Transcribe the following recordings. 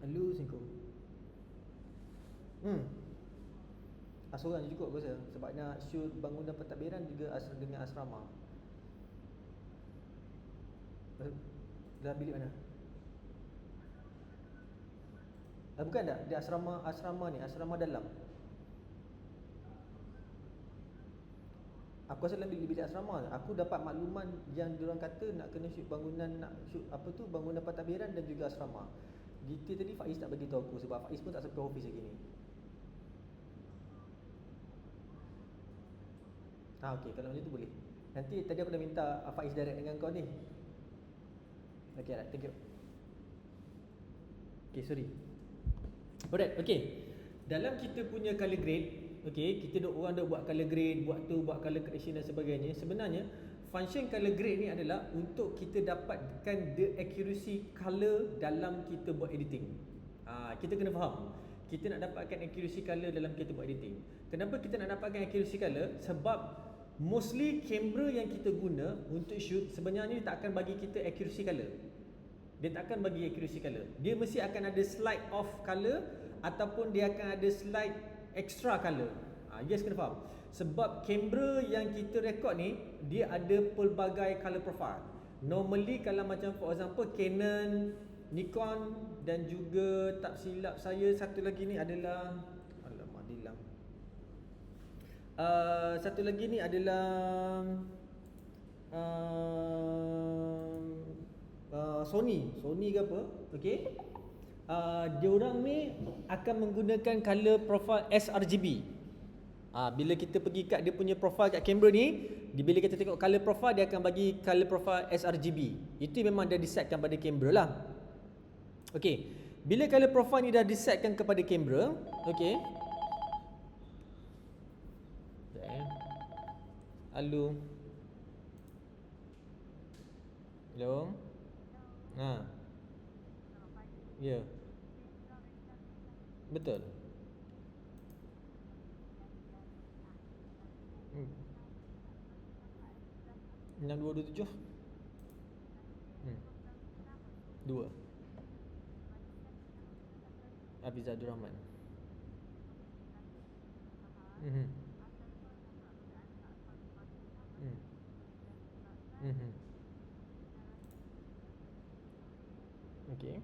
Assalamualaikum. Seorang je cukup aku rasa, sebab nak shoot bangunan pentadbiran juga dengan asrama. Dalam bilik mana? Bukan tak, dia asrama ni, asrama dalam. Aku rasa dalam bilik asrama. Aku dapat makluman yang diorang kata nak kena shoot bangunan, nak shoot bangunan pentadbiran dan juga asrama. Detail tadi Faiz tak bagi tahu aku, sebab Faiz pun tak sampai office lagi ni. Okey, kalau macam tu boleh. Nanti tadi aku dah minta Faiz direct dengan kau ni. Okey, right, thank you. Okey, sorry. Alright, okey. Dalam kita punya color grade, okey, kita orang dah buat color grade, buat color correction dan sebagainya. Sebenarnya function color grade ni adalah untuk kita dapatkan the accuracy color dalam kita buat editing. Kita kena faham. Kita nak dapatkan accuracy color dalam kita buat editing. Kenapa kita nak dapatkan accuracy color? Sebab mostly kamera yang kita guna untuk shoot sebenarnya tak akan bagi kita accuracy color. Dia tak akan bagi accuracy color. Dia mesti akan ada slide off color ataupun dia akan ada slide extra color. You guys kena faham. Sebab kamera yang kita record ni, dia ada pelbagai color profile. Normally kalau macam for example Canon, Nikon dan juga tak silap saya satu lagi ni adalah, alamak hilang. Satu lagi ni adalah Sony ke apa, okey. Diorang ni akan menggunakan color profile sRGB. Bila kita pergi kat dia punya profile kat kamera ni, bila kita tengok color profile, dia akan bagi color profile sRGB. Itu memang dah disetkan pada kamera lah. Okey. Bila color profile ni dah disetkan kepada kamera, okey. Hello. Ya. Betul. 6227. 2. Hafiz Abdul Rahman. Okey.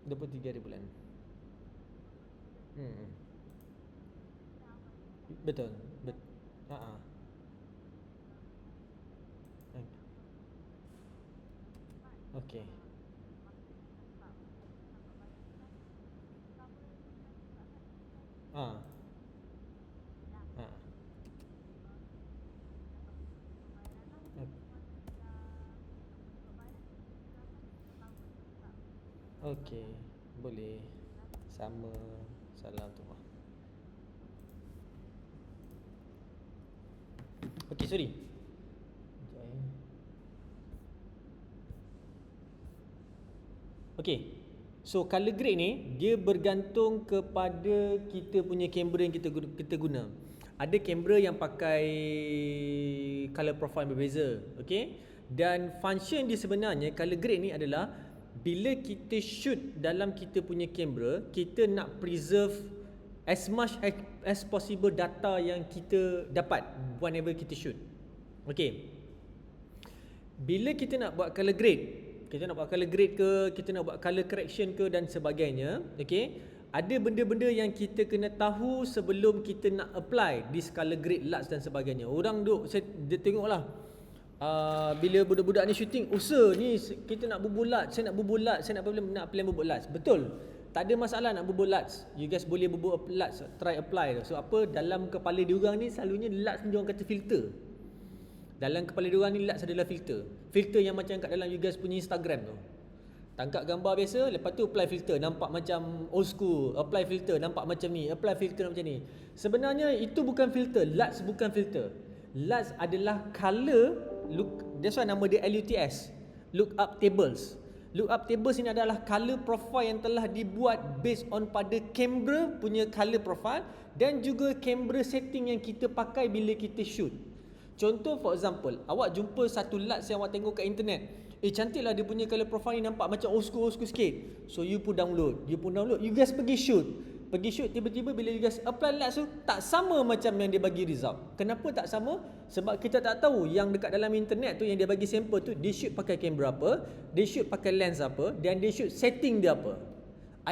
23 hari bulan. Betul. Okey. Okey, boleh. Sama. Salam tu. Okey, sorry. Okey. So color grade ni dia bergantung kepada kita punya kamera yang kita guna. Ada kamera yang pakai color profile berbeza, okey. Dan function dia sebenarnya color grade ni adalah bila kita shoot dalam kita punya kamera, kita nak preserve as much as possible data yang kita dapat whenever kita shoot. Okey. Bila kita nak buat color grade, kita nak buat color grade ke, kita nak buat color correction ke dan sebagainya, okey, ada benda-benda yang kita kena tahu sebelum kita nak apply this color grade LUTs dan sebagainya. Orang dia tengoklah, bila budak-budak ni shooting, ni kita nak bubur LUT, saya nak bubur LUT, saya nak apply bubur LUT. Betul, tak ada masalah nak bubur LUTs. You guys boleh bubur LUTs, try apply. So apa, dalam kepala diorang ni selalunya LUTs ni diorang kata filter. Dalam kepala diorang ni LUTs adalah filter. Filter yang macam kat dalam you guys punya Instagram tu. Tangkap gambar biasa, lepas tu apply filter, nampak macam old school. Apply filter, nampak macam ni. Apply filter macam ni. Sebenarnya itu bukan filter. LUTs bukan filter. LUTs adalah color look. That's why nama dia LUTS, look up tables. Look up tables ini adalah color profile yang telah dibuat based on pada kamera punya color profile dan juga kamera setting yang kita pakai bila kita shoot. Contoh for example, awak jumpa satu LUTs yang awak tengok kat internet. cantik lah dia punya color profile ni, nampak macam old school sikit. So you pun download, you guys pergi shoot, tiba-tiba bila you guys apply lights tu tak sama macam yang dia bagi result. Kenapa tak sama? Sebab kita tak tahu yang dekat dalam internet tu yang dia bagi sampel tu, dia shoot pakai kamera apa, dia shoot pakai lens apa, dan dia shoot setting dia apa,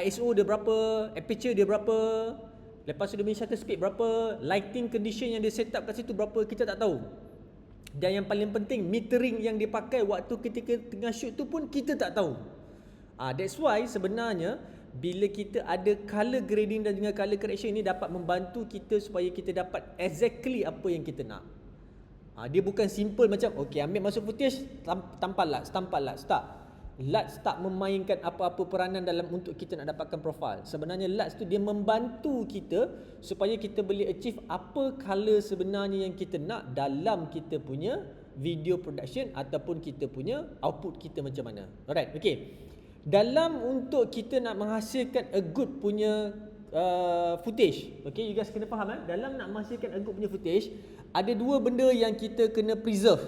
ISO dia berapa, aperture dia berapa, lepas tu dia punya shutter speed berapa, lighting condition yang dia set up kat situ berapa, kita tak tahu. Dan yang paling penting, metering yang dipakai waktu ketika tengah shoot tu pun kita tak tahu. That's why sebenarnya bila kita ada color grading dan juga color correction ini dapat membantu kita supaya kita dapat exactly apa yang kita nak. Dia bukan simple macam okay, ambil masuk footage, tampal LUTs, tak. LUTs tak memainkan apa-apa peranan dalam untuk kita nak dapatkan profile. Sebenarnya LUTs tu dia membantu kita supaya kita boleh achieve apa color sebenarnya yang kita nak dalam kita punya video production ataupun kita punya output kita macam mana. Alright, okay. Dalam untuk kita nak menghasilkan a good punya footage, okay, you guys kena faham dalam nak menghasilkan a good punya footage, ada dua benda yang kita kena preserve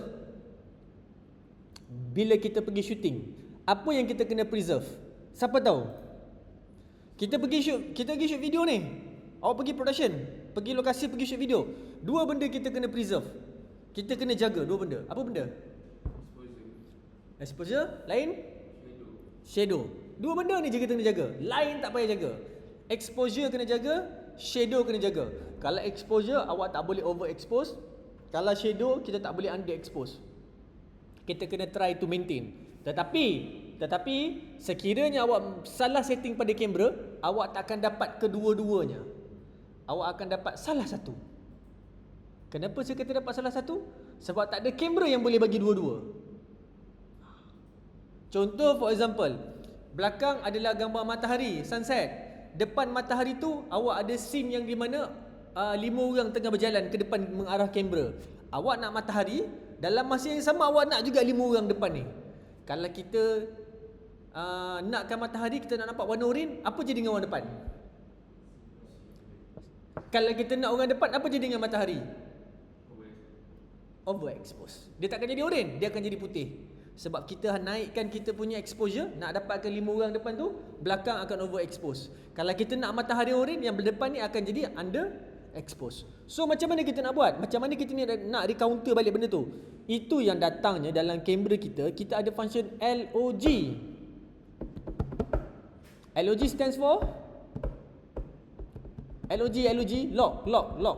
bila kita pergi shooting. Apa yang kita kena preserve? Siapa tahu? Kita pergi shoot video ni. Awak pergi production, pergi lokasi, pergi shoot video. Dua benda kita kena preserve. Kita kena jaga dua benda. Apa benda? Exposure. Lain? Shadow. Dua benda ni je kita kena jaga. Lain tak payah jaga. Exposure kena jaga, shadow kena jaga. Kalau exposure awak tak boleh overexpose. Kalau shadow kita tak boleh underexpose. Kita kena try to maintain. Tetapi sekiranya awak salah setting pada kamera, awak tak akan dapat kedua-duanya. Awak akan dapat salah satu. Kenapa saya kata dapat salah satu? Sebab tak ada kamera yang boleh bagi dua-dua. Contoh for example, belakang adalah gambar matahari, sunset. Depan matahari tu awak ada scene yang di mana 5 orang tengah berjalan ke depan mengarah kamera. Awak nak matahari, dalam masa yang sama awak nak juga 5 orang depan ni. Kalau kita nakkan matahari, kita nak nampak warna oren, apa jadi dengan orang depan? Kalau kita nak orang depan, apa jadi dengan matahari? Overexpose. Dia tak akan jadi oren, dia akan jadi putih. Sebab kita naikkan kita punya exposure, nak dapatkan 5 orang depan tu, belakang akan overexpose. Kalau kita nak matahari oren, yang depan ni akan jadi underexpose. So macam mana kita nak buat? Macam mana kita ni nak recounter balik benda tu? Itu yang datangnya dalam kamera kita ada function LOG. LOG stands for lock.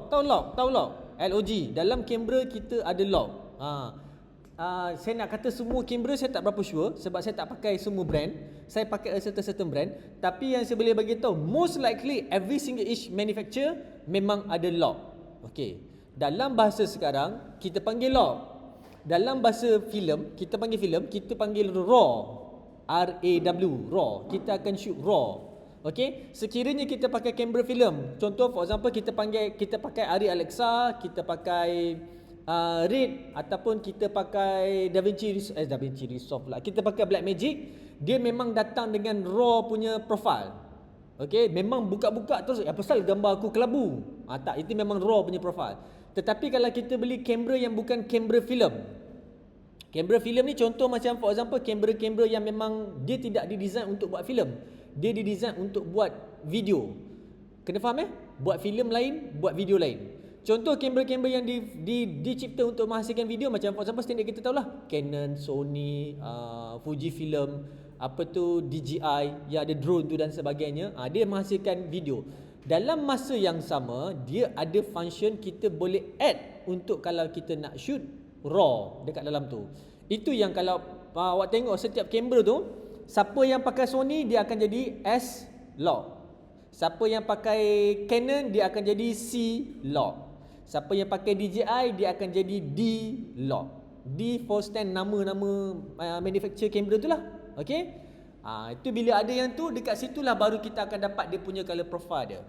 Tahu lock. LOG. Dalam kamera kita ada lock. Saya nak kata semua kamera saya tak berapa sure sebab saya tak pakai semua brand. Saya pakai a certain brand. Tapi yang saya boleh bagi tahu, most likely every single each manufacturer memang ada lock. Okay. Dalam bahasa sekarang kita panggil lock. Dalam bahasa filem, kita panggil RAW. RAW, RAW. Kita akan shoot RAW. Okey, sekiranya kita pakai kamera filem, contoh for example kita pakai Arri Alexa, kita pakai Red ataupun kita pakai DaVinci Resolve lah. Kita pakai Blackmagic, dia memang datang dengan RAW punya profile. Okey, memang buka-buka terus pasal gambar aku kelabu. Tak, itu memang RAW punya profile. Tetapi kalau kita beli kamera yang bukan kamera filem, kamera filem ni contoh macam for example kamera-kamera yang memang dia tidak didesain untuk buat filem, dia didesain untuk buat video. Kena faham Buat filem lain, buat video lain. Contoh kamera-kamera yang dicipta untuk menghasilkan video macam for example standard kita tahulah Canon, Sony, Fujifilm, DJI, yang ada drone tu dan sebagainya. Dia menghasilkan video. Dalam masa yang sama, dia ada function kita boleh add untuk kalau kita nak shoot RAW dekat dalam tu. Itu yang kalau awak tengok setiap kamera tu, siapa yang pakai Sony dia akan jadi S-Log. Siapa yang pakai Canon dia akan jadi C-Log. Siapa yang pakai DJI dia akan jadi D-Log. D for stand nama-nama manufacturer kamera tu lah. Okay. Itu bila ada yang tu, dekat situlah baru kita akan dapat dia punya color profile dia.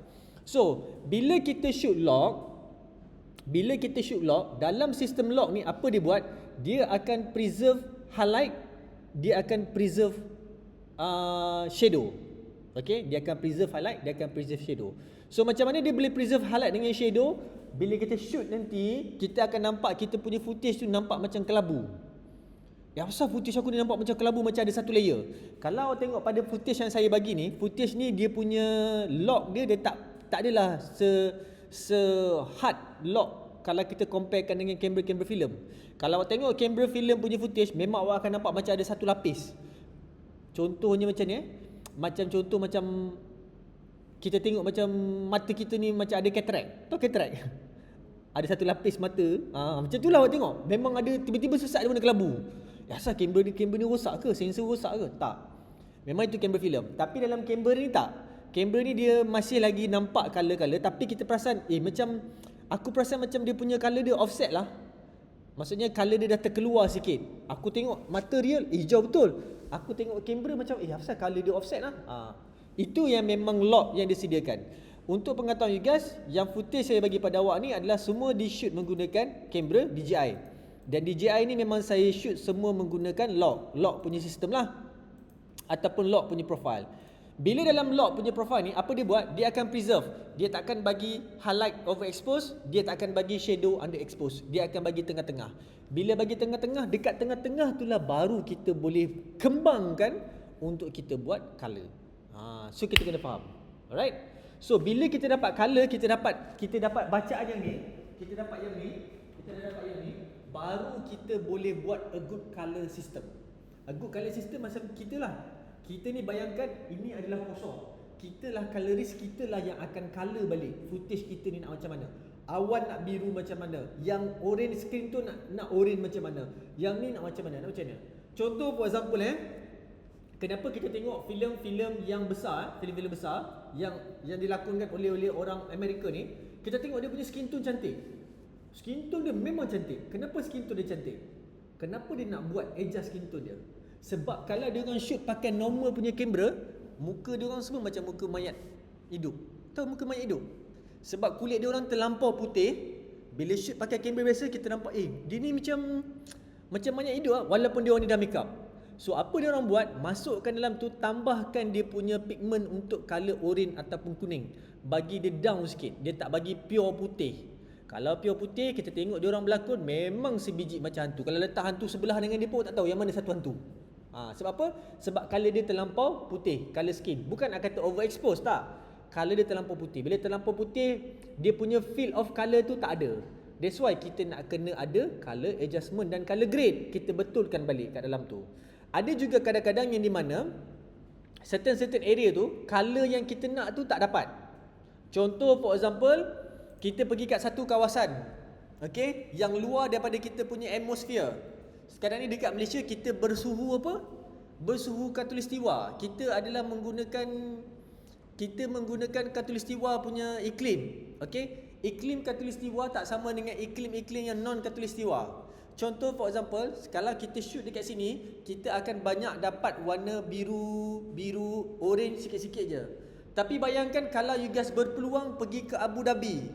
So, bila kita shoot log, dalam sistem log ni apa dia buat? Dia akan preserve highlight, dia akan preserve shadow. Okay, dia akan preserve highlight, dia akan preserve shadow. So macam mana dia boleh preserve highlight dengan shadow? Bila kita shoot nanti, kita akan nampak kita punya footage tu nampak macam kelabu. Asal footage aku ni nampak macam kelabu, macam ada satu layer. Kalau awak tengok pada footage yang saya bagi ni, footage ni dia punya lock dia tak adalah se hard lock kalau kita comparekan dengan kamera filem. Kalau awak tengok kamera filem punya footage, memang awak akan nampak macam ada satu lapis. Contohnya macam ni macam kita tengok macam mata kita ni macam ada cataract. Tahu cataract? Ada satu lapis mata. Macam itulah awak tengok. Memang ada tiba-tiba sesak dia warna kelabu. Asal kamera ni rosak ke? Sensor rosak ke? Tak. Memang itu kamera filem. Tapi dalam kamera ni tak. Kamera ni dia masih lagi nampak color-color, tapi kita perasan macam aku perasan macam dia punya color dia offset lah. Maksudnya color dia dah terkeluar sikit. Aku tengok mata real hijau betul. Aku tengok kamera macam asal color dia offset lah. Itu yang memang lock yang disediakan. Untuk pengetahuan you guys, yang footage saya bagi pada awak ni adalah semua di shoot menggunakan kamera DJI. Dan DJI ni memang saya shoot semua menggunakan lock punya sistem lah, ataupun lock punya profile. Bila dalam lock punya profile ni, apa dia buat? Dia akan preserve. Dia tak akan bagi highlight overexpose, dia tak akan bagi shadow underexpose. Dia akan bagi tengah-tengah. Bila bagi tengah-tengah, dekat tengah-tengah itulah baru kita boleh kembangkan untuk kita buat color. So kita kena faham. Alright? So bila kita dapat color, kita dapat bacaan yang ni, kita dapat yang ni, baru kita boleh buat a good color system. A good color system macam kita lah. Kita ni bayangkan ini adalah kosong. Kita lah colorist, kita lah yang akan color balik footage kita ni nak macam mana. Awan nak biru macam mana, yang orange screen tu nak orange macam mana, yang ni nak macam mana, Contoh for example kenapa kita tengok filem-filem yang besar, filem-filem besar yang dilakonkan oleh orang Amerika ni, kita tengok dia punya skin tone cantik. Skin tone dia memang cantik. Kenapa skin tone dia cantik? Kenapa dia nak buat adjust skin tone dia? Sebab kalau dia orang shoot pakai normal punya kamera, muka dia orang semua macam muka mayat hidup. Tahu muka mayat hidup? Sebab kulit dia orang terlampau putih. Bila shoot pakai kamera biasa, kita nampak dia ni macam mayat hidup lah, walaupun dia orang ni dah make up. So apa dia orang buat? Masukkan dalam tu, tambahkan dia punya pigment untuk color orange ataupun kuning. Bagi dia down sikit. Dia tak bagi pure putih. Kalau pure putih, kita tengok dia orang berlakon memang sebiji macam hantu. Kalau letak hantu sebelah dengan dia pun tak tahu yang mana satu hantu. Sebab apa? Sebab color dia terlampau putih, color skin. Bukan nak kata overexpose, tak. Color dia terlampau putih. Bila terlampau putih, dia punya feel of color tu tak ada. That's why kita nak kena ada color adjustment dan color grade. Kita betulkan balik kat dalam tu. Ada juga kadang-kadang yang di mana certain area tu, color yang kita nak tu tak dapat. Contoh for example, kita pergi kat satu kawasan, yang luar daripada kita punya atmosphere. Sekarang ni dekat Malaysia kita bersuhu apa? Bersuhu khatulistiwa. Kita menggunakan khatulistiwa punya iklim. Iklim khatulistiwa tak sama dengan iklim-iklim yang non khatulistiwa. Contoh for example, kalau kita shoot dekat sini, kita akan banyak dapat warna biru, orange sikit-sikit je. Tapi bayangkan kalau you guys berpeluang pergi ke Abu Dhabi,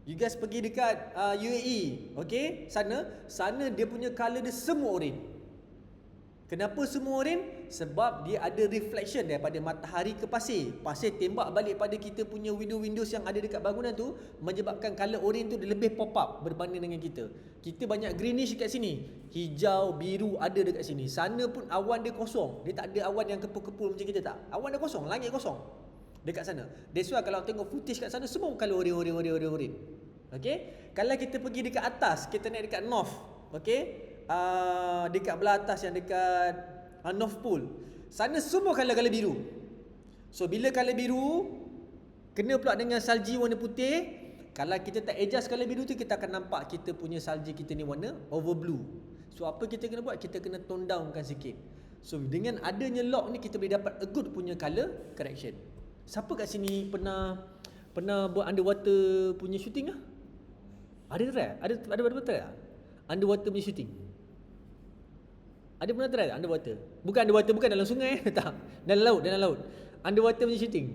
you guys pergi dekat UAE, sana dia punya color dia semua orange. Kenapa semua orange? Sebab dia ada reflection daripada matahari ke pasir. Pasir tembak balik pada kita punya windows yang ada dekat bangunan tu, menyebabkan color orange tu dia lebih pop up berbanding dengan kita. Kita banyak greenish dekat sini, hijau, biru ada dekat sini. Sana pun awan dia kosong. Dia tak ada awan yang kepul-kepul macam kita, tak. Awan dia kosong, langit kosong dekat sana. That's why kalau tengok footage kat sana semua color orange. Kalau kita pergi dekat atas, kita naik dekat north, dekat belah atas yang dekat North Pole, sana semua color biru. So bila color biru kena pula dengan salji warna putih, kalau kita tak adjust color biru tu, kita akan nampak kita punya salji kita ni warna over blue. So apa kita kena buat? Kita kena tone downkan sikit. So dengan adanya lock ni, kita boleh dapat a good punya color correction. Siapa kat sini pernah buat underwater punya shooting lah? Ada try? Ada try tak? Underwater punya shooting. Ada pernah try tak underwater? Bukan dalam sungai, tak. Dalam laut. Underwater punya shooting.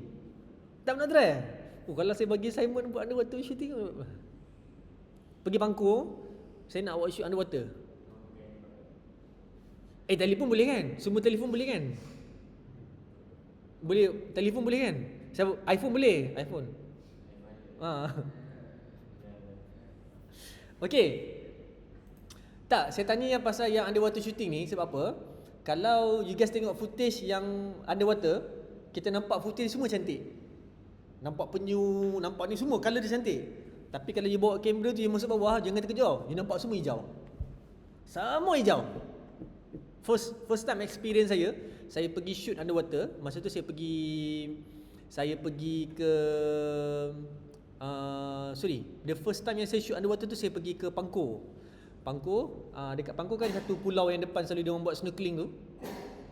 Tak pernah try? Kalau saya bagi assignment buat underwater punya shooting, pergi Pangkor, saya nak buat shoot underwater. Telefon boleh kan? Semua telefon boleh kan? Boleh, telefon boleh kan? iPhone boleh? iPhone. Okey. Tak, saya tanya yang pasal yang underwater shooting ni sebab apa? Kalau you guys tengok footage yang underwater, kita nampak footage semua cantik. Nampak penyu, nampak ni semua colour dia cantik. Tapi kalau you bawa kamera tu you masuk bawah, jangan terkejut. You nampak semua hijau. Semua hijau. First time experience saya pergi shoot underwater. Masa tu saya pergi ke the first time yang saya shoot underwater tu saya pergi ke Pangkor. Dekat Pangkor kan satu pulau yang depan selalu dia orang buat snorkeling tu.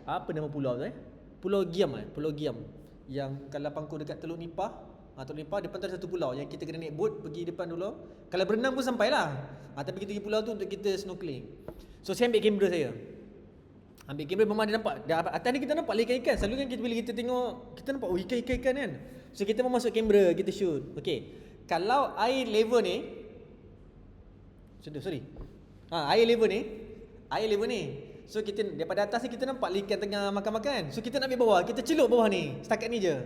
Apa nama pulau tu Pulau Giam Pulau Giam. Yang kalau Pangkor dekat Teluk Nipah, Teluk Nipah depan tu ada satu pulau yang kita kena naik boat pergi depan dulu. Kalau berenang pun sampailah. Tapi kita pergi pulau tu untuk kita snorkeling. So saya ambil kamera saya. Memang dia nampak. Atas ni kita nampak ikan-ikan. Selalu kan bila kita tengok, kita nampak ikan-ikan kan. So kita mau masuk kamera, kita shoot. Okey. Kalau air level ni air level ni. So kita daripada atas ni kita nampak ikan tengah makan-makan. So kita nak ambil bawah, kita celup bawah ni. Setakat ni je.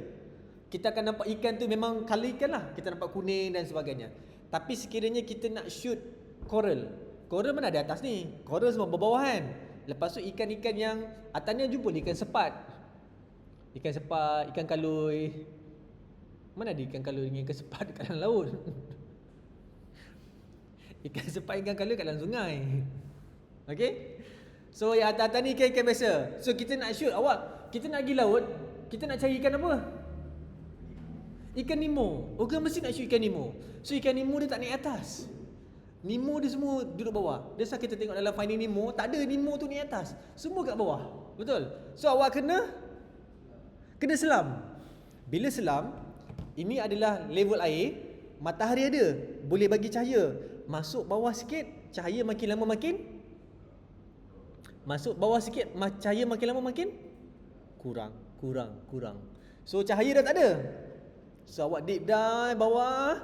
Kita akan nampak ikan tu memang colour ikan lah. Kita nampak kuning dan sebagainya. Tapi sekiranya kita nak shoot coral mana ada atas ni. Coral semua bawah-bawahan. Lepas tu ikan-ikan yang atasnya jumpa ikan sepat, ikan kalui. Mana ada ikan kalui dengan ikan sepat dekat dalam laut? Ikan sepat, ikan kalui kat dalam sungai. Okay? So yang atas-atas ni ikan-ikan biasa. So kita nak shoot kita nak pergi laut, kita nak cari ikan apa? Ikan Nemo. Orang mesti nak shoot ikan Nemo. So ikan Nemo dia tak naik atas. Nemo dia semua duduk bawah. That's why kita tengok dalam Finding Nemo, tak ada Nemo tu naik atas. Semua kat bawah. Betul? So awak kena selam. Bila selam, ini adalah level air, matahari ada, boleh bagi cahaya. Masuk bawah sikit, cahaya makin lama makin masuk bawah sikit, cahaya makin lama makin kurang. So cahaya dah tak ada. So awak deep dive bawah.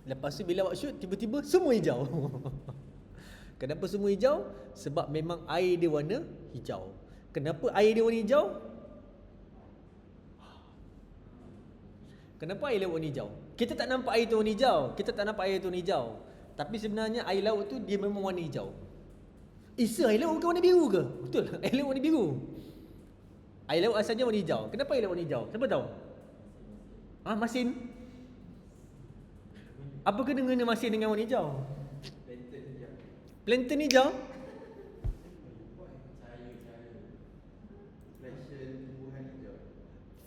Lepas tu bila awak shoot, tiba-tiba semua hijau. Kenapa semua hijau? Sebab memang air dia warna hijau. Kenapa air dia warna hijau? Kenapa air laut warna hijau? Kita tak nampak air tu warna hijau. Tapi sebenarnya air laut tu dia memang warna hijau. Air laut bukan warna biru ke? Betul, air laut warna biru. Air laut asalnya warna hijau. Kenapa air laut warna hijau? Siapa tahu? Masin. Apa kena masin dengan warna hijau? Plankton hijau?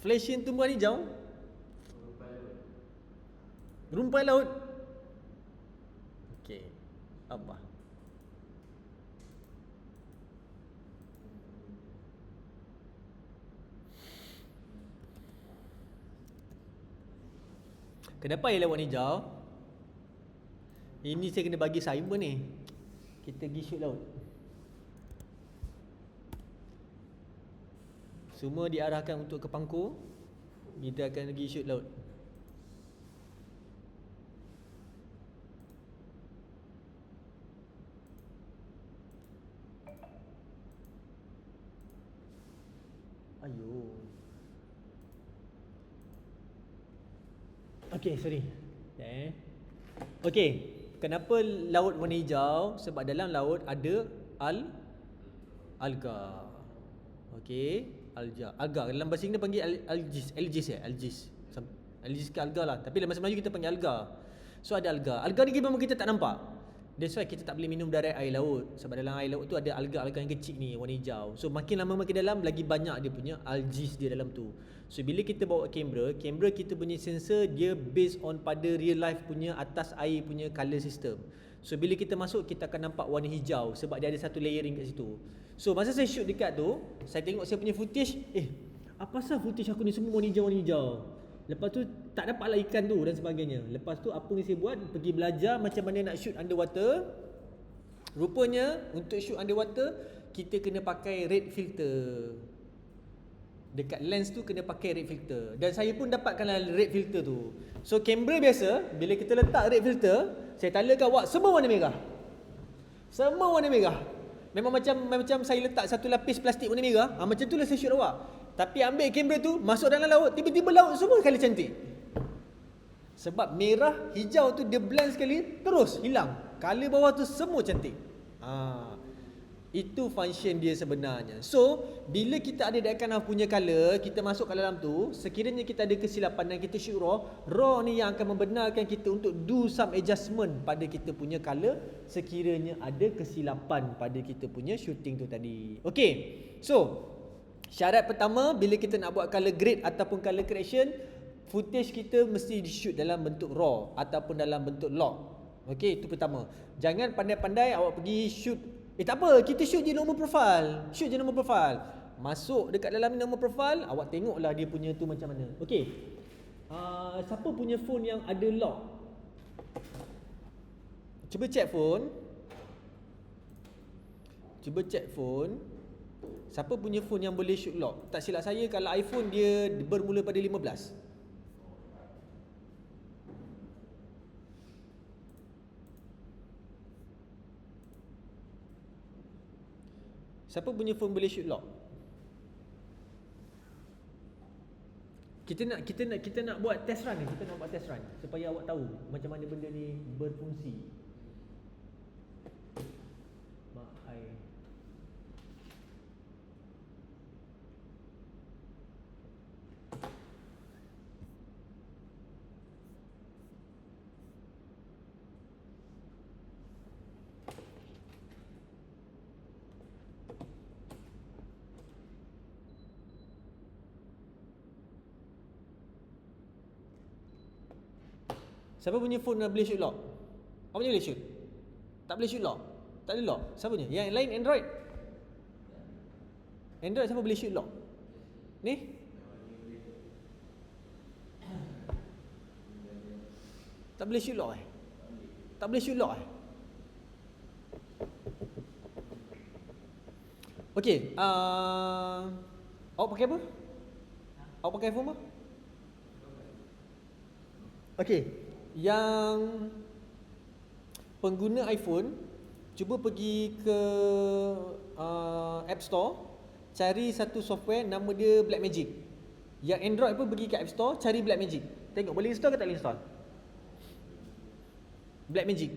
Flashin tumbuhan hijau? Rumpai laut? Okey. Apa? Kenapa air laut warna hijau? Ini saya kena bagi assignment ni. Kita pergi shoot laut. Semua diarahkan untuk ke Pangkor. Kita akan pergi shoot laut. Ayo. Okay, sorry. Okay. Kenapa laut warna hijau? Sebab dalam laut ada alga. Okey, alga. Dalam bahasa Inggeris panggil algae. Algae ke alga lah. Tapi dalam bahasa Melayu kita panggil alga. So ada alga. Alga ni memang kita tak nampak. That's why kita tak boleh minum direct air laut. Sebab dalam air laut tu ada alga-alga yang kecil ni warna hijau. So makin lama makin dalam lagi banyak dia punya algae dia dalam tu. So bila kita bawa kamera kita punya sensor dia based on pada real life punya atas air punya color system. So bila kita masuk kita akan nampak warna hijau sebab dia ada satu layering kat situ. So masa saya shoot dekat tu, saya tengok saya punya footage, apa pasal footage aku ni semua warna hijau. Lepas tu tak dapatlah ikan tu dan sebagainya. Lepas tu apa yang saya buat, pergi belajar macam mana nak shoot underwater. Rupanya untuk shoot underwater kita kena pakai red filter. Dekat lens tu kena pakai red filter. Dan saya pun dapatkanlah red filter tu. So kamera biasa bila kita letak red filter, saya talakan awak semua warna merah. Semua warna merah. Memang macam saya letak satu lapis plastik warna merah, macam itulah saya shoot awak. Tapi ambil kamera tu, masuk dalam laut, tiba-tiba laut semua kali cantik. Sebab merah, hijau tu dia blend sekali, terus hilang. Color bawah tu semua cantik. Itu function dia sebenarnya. So, bila kita ada that kind of punya color, kita masuk ke dalam tu, sekiranya kita ada kesilapan dan kita shoot raw ni yang akan membenarkan kita untuk do some adjustment pada kita punya color sekiranya ada kesilapan pada kita punya shooting tu tadi. Okay, so syarat pertama bila kita nak buat color grade ataupun color correction, footage kita mesti di shoot dalam bentuk raw ataupun dalam bentuk log. Okay, itu pertama. Jangan pandai-pandai awak pergi shoot. Tak apa, kita shoot je normal profile. Shoot je normal profile. Masuk dekat dalam normal profile, awak tengoklah dia punya tu macam mana. Okay, siapa punya phone yang ada lock? Cuba check phone. Siapa punya phone yang boleh shoot lock? Tak silap saya kalau iPhone dia bermula pada 15. Siapa punya phone boleh shoot lock? Kita nak buat test run ni. Kita nak buat test run supaya awak tahu macam mana benda ni berfungsi. Mak ai. Siapa punya phone yang boleh shoot lock? Awak punya boleh shoot? Tak boleh shoot lock? Tak ada lock? Siapa punya? Yang lain Android? Android siapa boleh shoot lock? Ni? Tak boleh shoot lock Tak boleh shoot lock Okay, awak pakai apa? Awak pakai iPhone apa? Okay, yang pengguna iPhone, cuba pergi ke App Store, cari satu software nama dia Blackmagic. Yang Android pun pergi ke App Store, cari Blackmagic. Tengok boleh install ke tak boleh install? Blackmagic.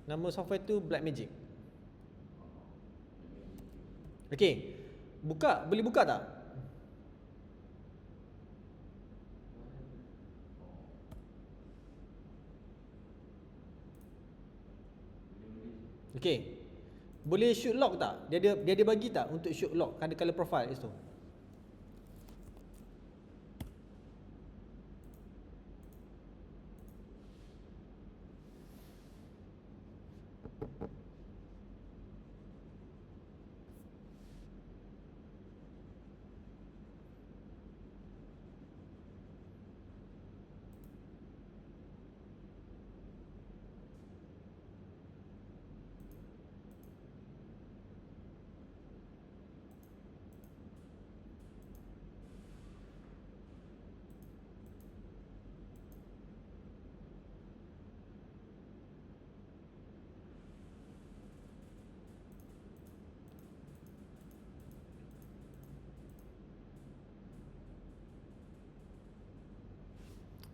Nama software tu Blackmagic. Okay, boleh buka tak? Okay, boleh shoot lock tak? Dia ada bagi tak untuk shoot lock color profile itu?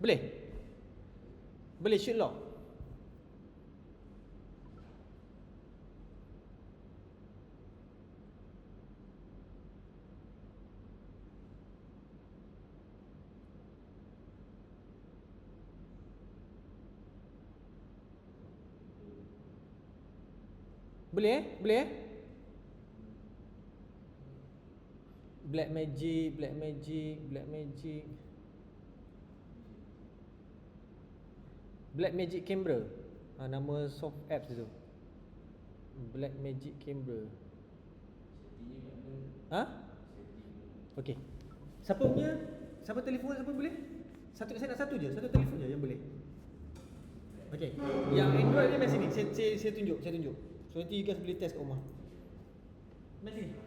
Boleh? Boleh shoot lock? Boleh Boleh Blackmagic Blackmagic Camera. Nama soft apps tu. Blackmagic Camera. Okey. Siapa telefon siapa boleh? Saya nak satu telefon je yang boleh. Okey. Yang Android ni mari sini. Saya tunjuk. So nanti you guys boleh test kat rumah. Mari sini.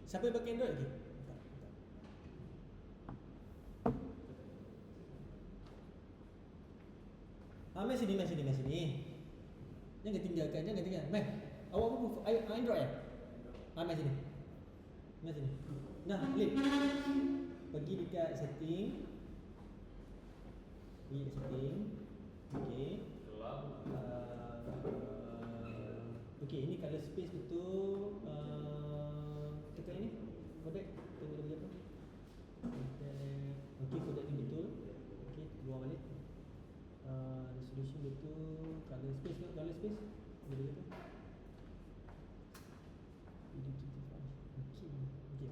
Siapa yang pakai Android lagi? Mari sini. Jangan tinggalkan. Mai. Awak pun Android mari sini. Nah, Lip. Pergi dekat setting. Ni setting. Okey. Okey, ini color space betul. Tekan ini. Kodak. Tengok dia apa. Okey, kodak ni betul. Okey, keluar balik. Resolution betul. Color space ke? Color space. Boleh kata. Okey. Okey, betul.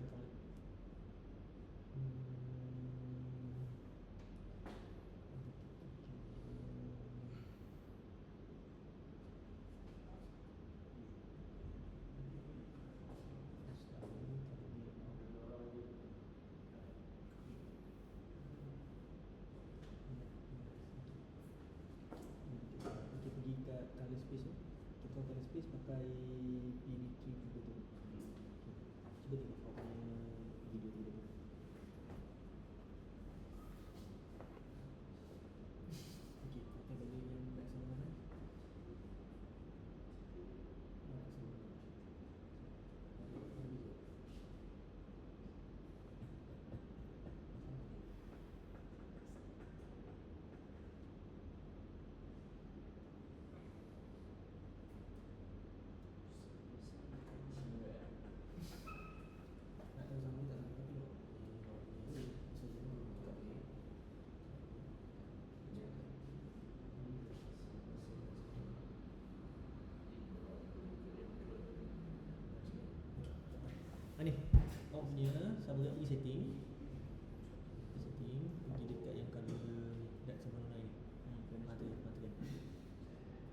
Kita pergi kat color space tu. Tukar color space pakai PV3 juga tu. Cuba tengok kau punya video tu. Okey, kita bagi yang kat sana mana? Kat sana. Nak tahu sama tak sama tapi ni kau punya sama lagi setting. Setting pergi dekat yang color ni dekat sebelah lain. Mata kan.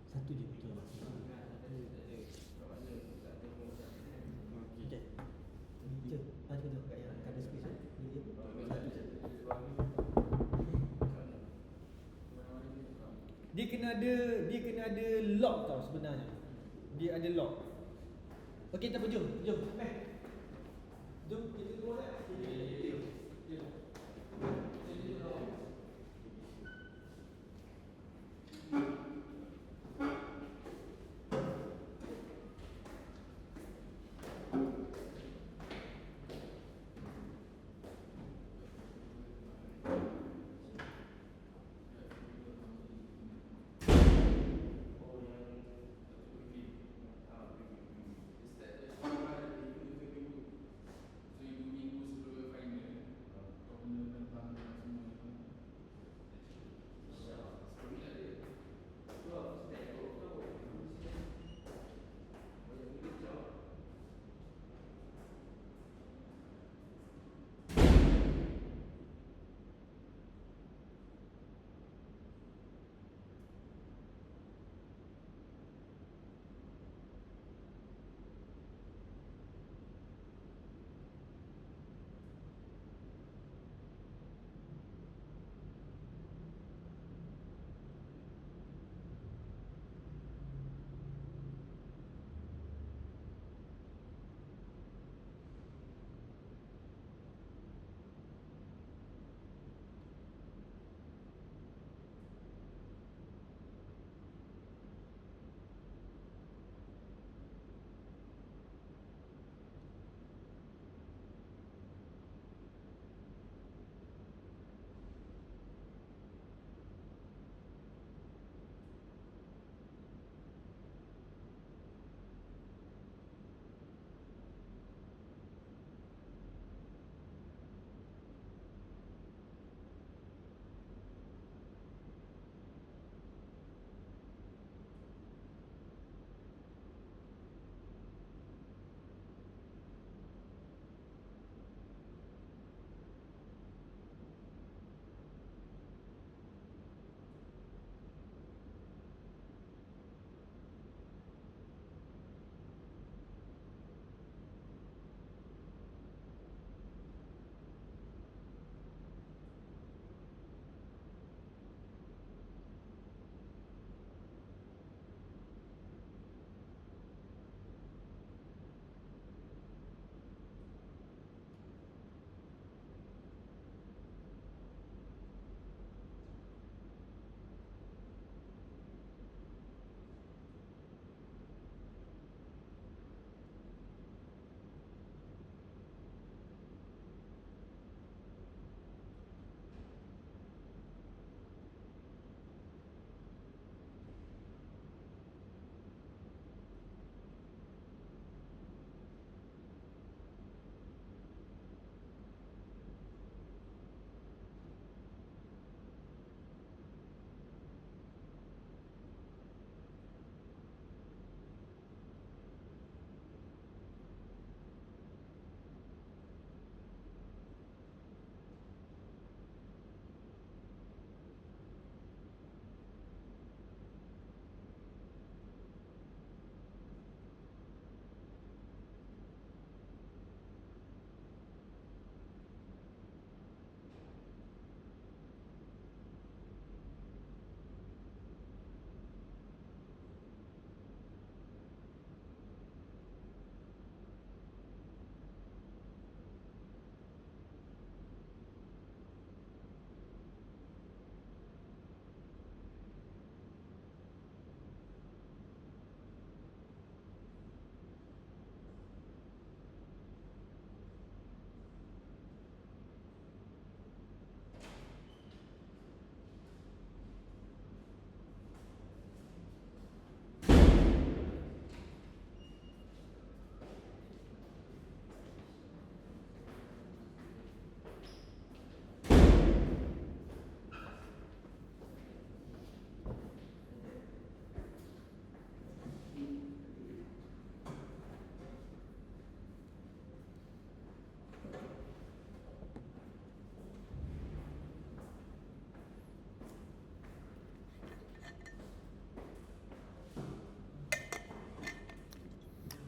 Satu je betul. Okey. Ni je. Ada tu kat yang color space ni. Ni je. Satu je. Dia kena ada lock tau sebenarnya. Dia ada lock. Okey, tak apa, jom. Jom kita keluar dah. Jom.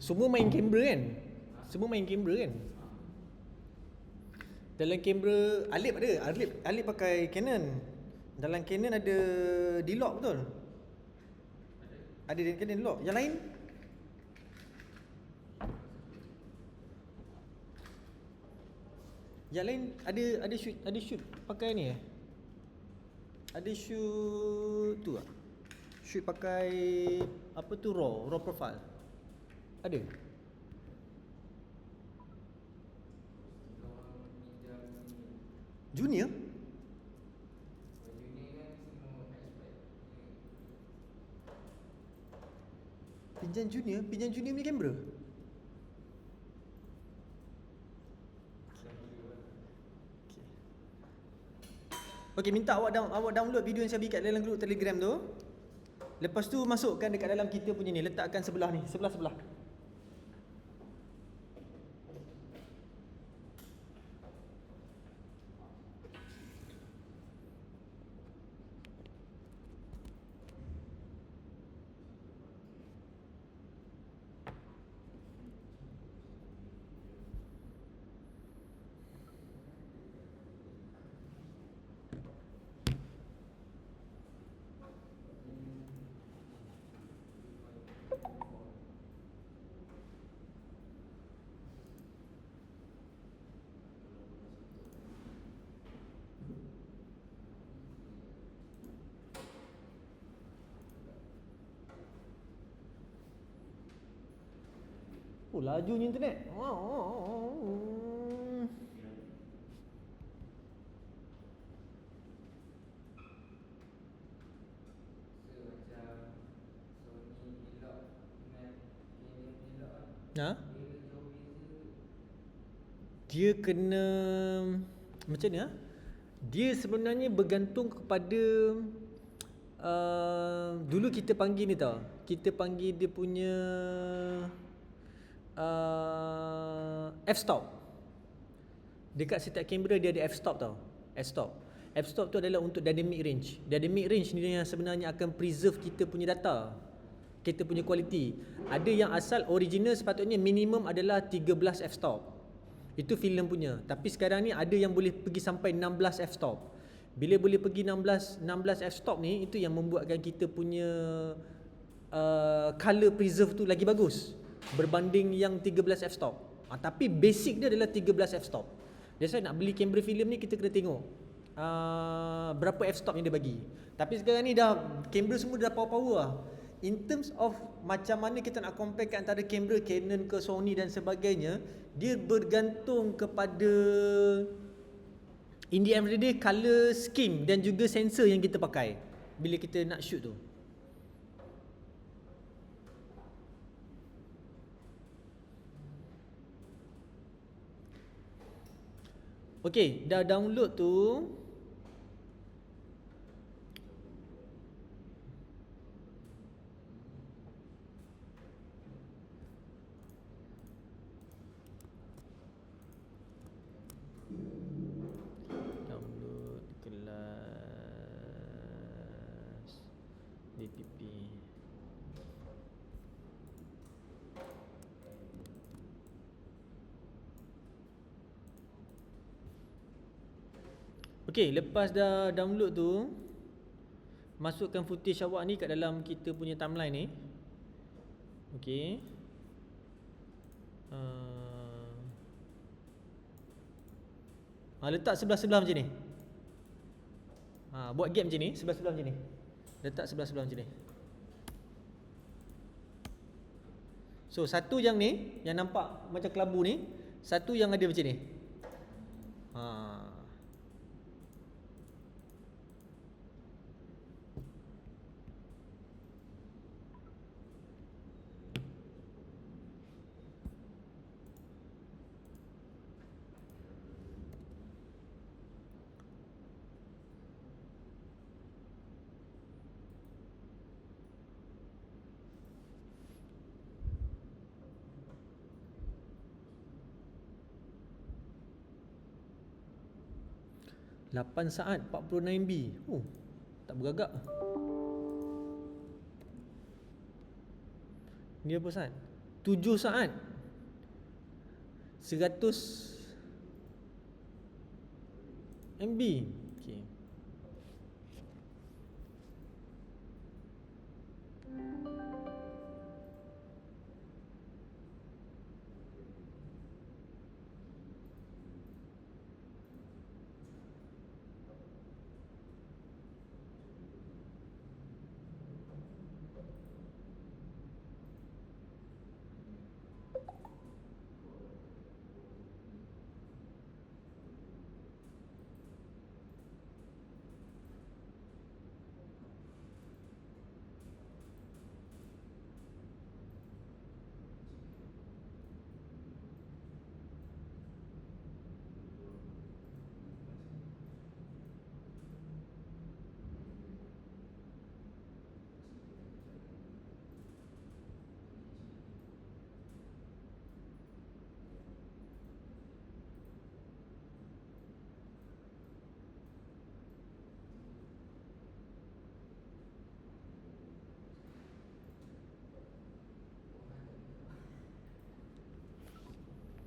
Semua main kamera kan? Semua main kamera kan? Dalam kamera Alip ada. Alip pakai Canon. Dalam Canon ada D-Log betul? Ada Canon D-Log. Yang lain? Yang lain ada shoot pakai ni eh? Ada shoot tu ah. Shoot pakai apa tu, raw profile. Ada. Junior? Pinjam junior punya kamera. Okey, minta awak download video yang saya bagi kat dalam grup Telegram tu. Lepas tu masukkan dekat dalam kita punya ni, letakkan sebelah ni, sebelah. Oh, lajunya internet. Ha? Dia kena macam ni ah. Dia sebenarnya bergantung kepada dulu kita panggil ni tau. Kita panggil dia punya f-stop. Dekat setiap kamera dia ada f-stop tau. F-stop. F-stop tu adalah untuk dynamic range. Dynamic range ni yang sebenarnya akan preserve kita punya data, kita punya kualiti. Ada yang asal original sepatutnya minimum adalah 13 f-stop. Itu filem punya. Tapi sekarang ni ada yang boleh pergi sampai 16 f-stop. Bila boleh pergi 16 f-stop ni, itu yang membuatkan kita punya color preserve tu lagi bagus berbanding yang 13 f-stop. Tapi basic dia adalah 13 f-stop. That's why nak beli kamera filem ni kita kena tengok berapa f-stop yang dia bagi. Tapi sekarang ni dah kamera semua dah power-power lah. In terms of macam mana kita nak compare antara kamera Canon ke Sony dan sebagainya, dia bergantung kepada in the end of the day color scheme dan juga sensor yang kita pakai bila kita nak shoot tu. Okey, dah download tu. Download kelas DTP. Okey, lepas dah download tu, masukkan footage awak ni kat dalam kita punya timeline ni. Okey. Letak sebelah-sebelah macam ni. Buat gap macam ni, sebelah-sebelah macam ni. Letak sebelah-sebelah macam ni. So, satu yang ni, yang nampak macam kelabu ni, satu yang ada macam ni. Lapan saat 49 MB. Tak bergagak. Ni apa saat? 7 saat 100 MB. Okay.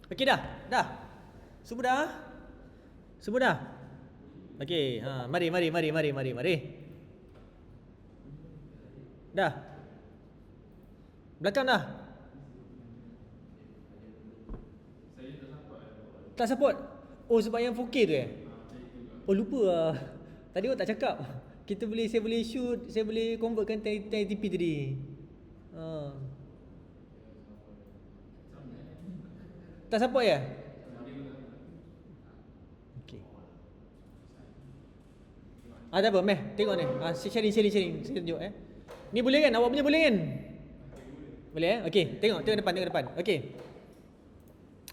Okey dah? Dah? Semua dah? Semua dah? Okey, mari. Dah? Belakang dah? Tak support? Oh, sebab yang 4K tu Oh, lupa lah. Tadi awak tak cakap. Saya boleh shoot, saya boleh convertkan 1080p tadi. Tak support ya? Okey. Tak apa, meh. Tengok ni. Sharing. Saya tunjuk Ni boleh kan? Awak punya boleh kan? Boleh Okey, tengok depan. Okey.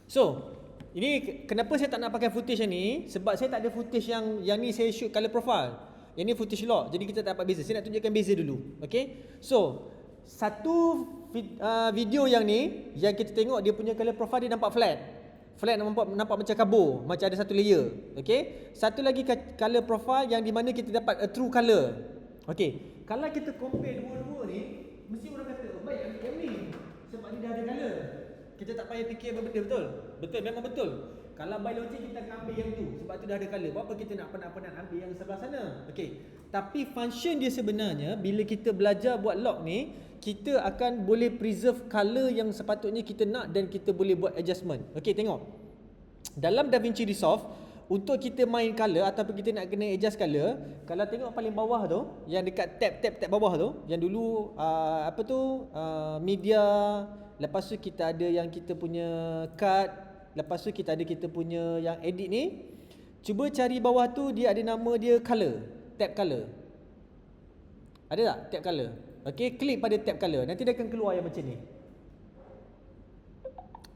So, ini kenapa saya tak nak pakai footage yang ni? Sebab saya tak ada footage yang ni saya shoot color profile. Yang ni footage lock. Jadi kita tak dapat beza. Saya nak tunjukkan beza dulu. Okey. So, satu video yang ni yang kita tengok dia punya color profile dia nampak flat. Flat nampak macam kabur, macam ada satu layer. Okey. Satu lagi color profile yang di mana kita dapat a true color. Okey. Kalau kita compare dua-dua ni, mesti orang kata, "Oh, baik ambil yang ni sebab ni dah ada color." Kita tak payah fikir apa benda, betul? Betul, memang betul. Kalau by logic kita akan ambil yang tu sebab tu dah ada color. Buat apa kita nak penat-penat ambil yang sebelah sana? Okey. Tapi function dia sebenarnya bila kita belajar buat lock ni, kita akan boleh preserve color yang sepatutnya kita nak dan kita boleh buat adjustment. Okey, tengok. Dalam DaVinci Resolve, untuk kita main color ataupun kita nak kena adjust color, kalau tengok paling bawah tu, yang dekat tab bawah tu, yang dulu media, lepas tu kita ada yang kita punya cut, lepas tu kita punya yang edit ni. Cuba cari bawah tu, dia ada nama dia color, tab color. Ada tak tab color? Okey, klik pada tab color. Nanti dia akan keluar yang macam ni.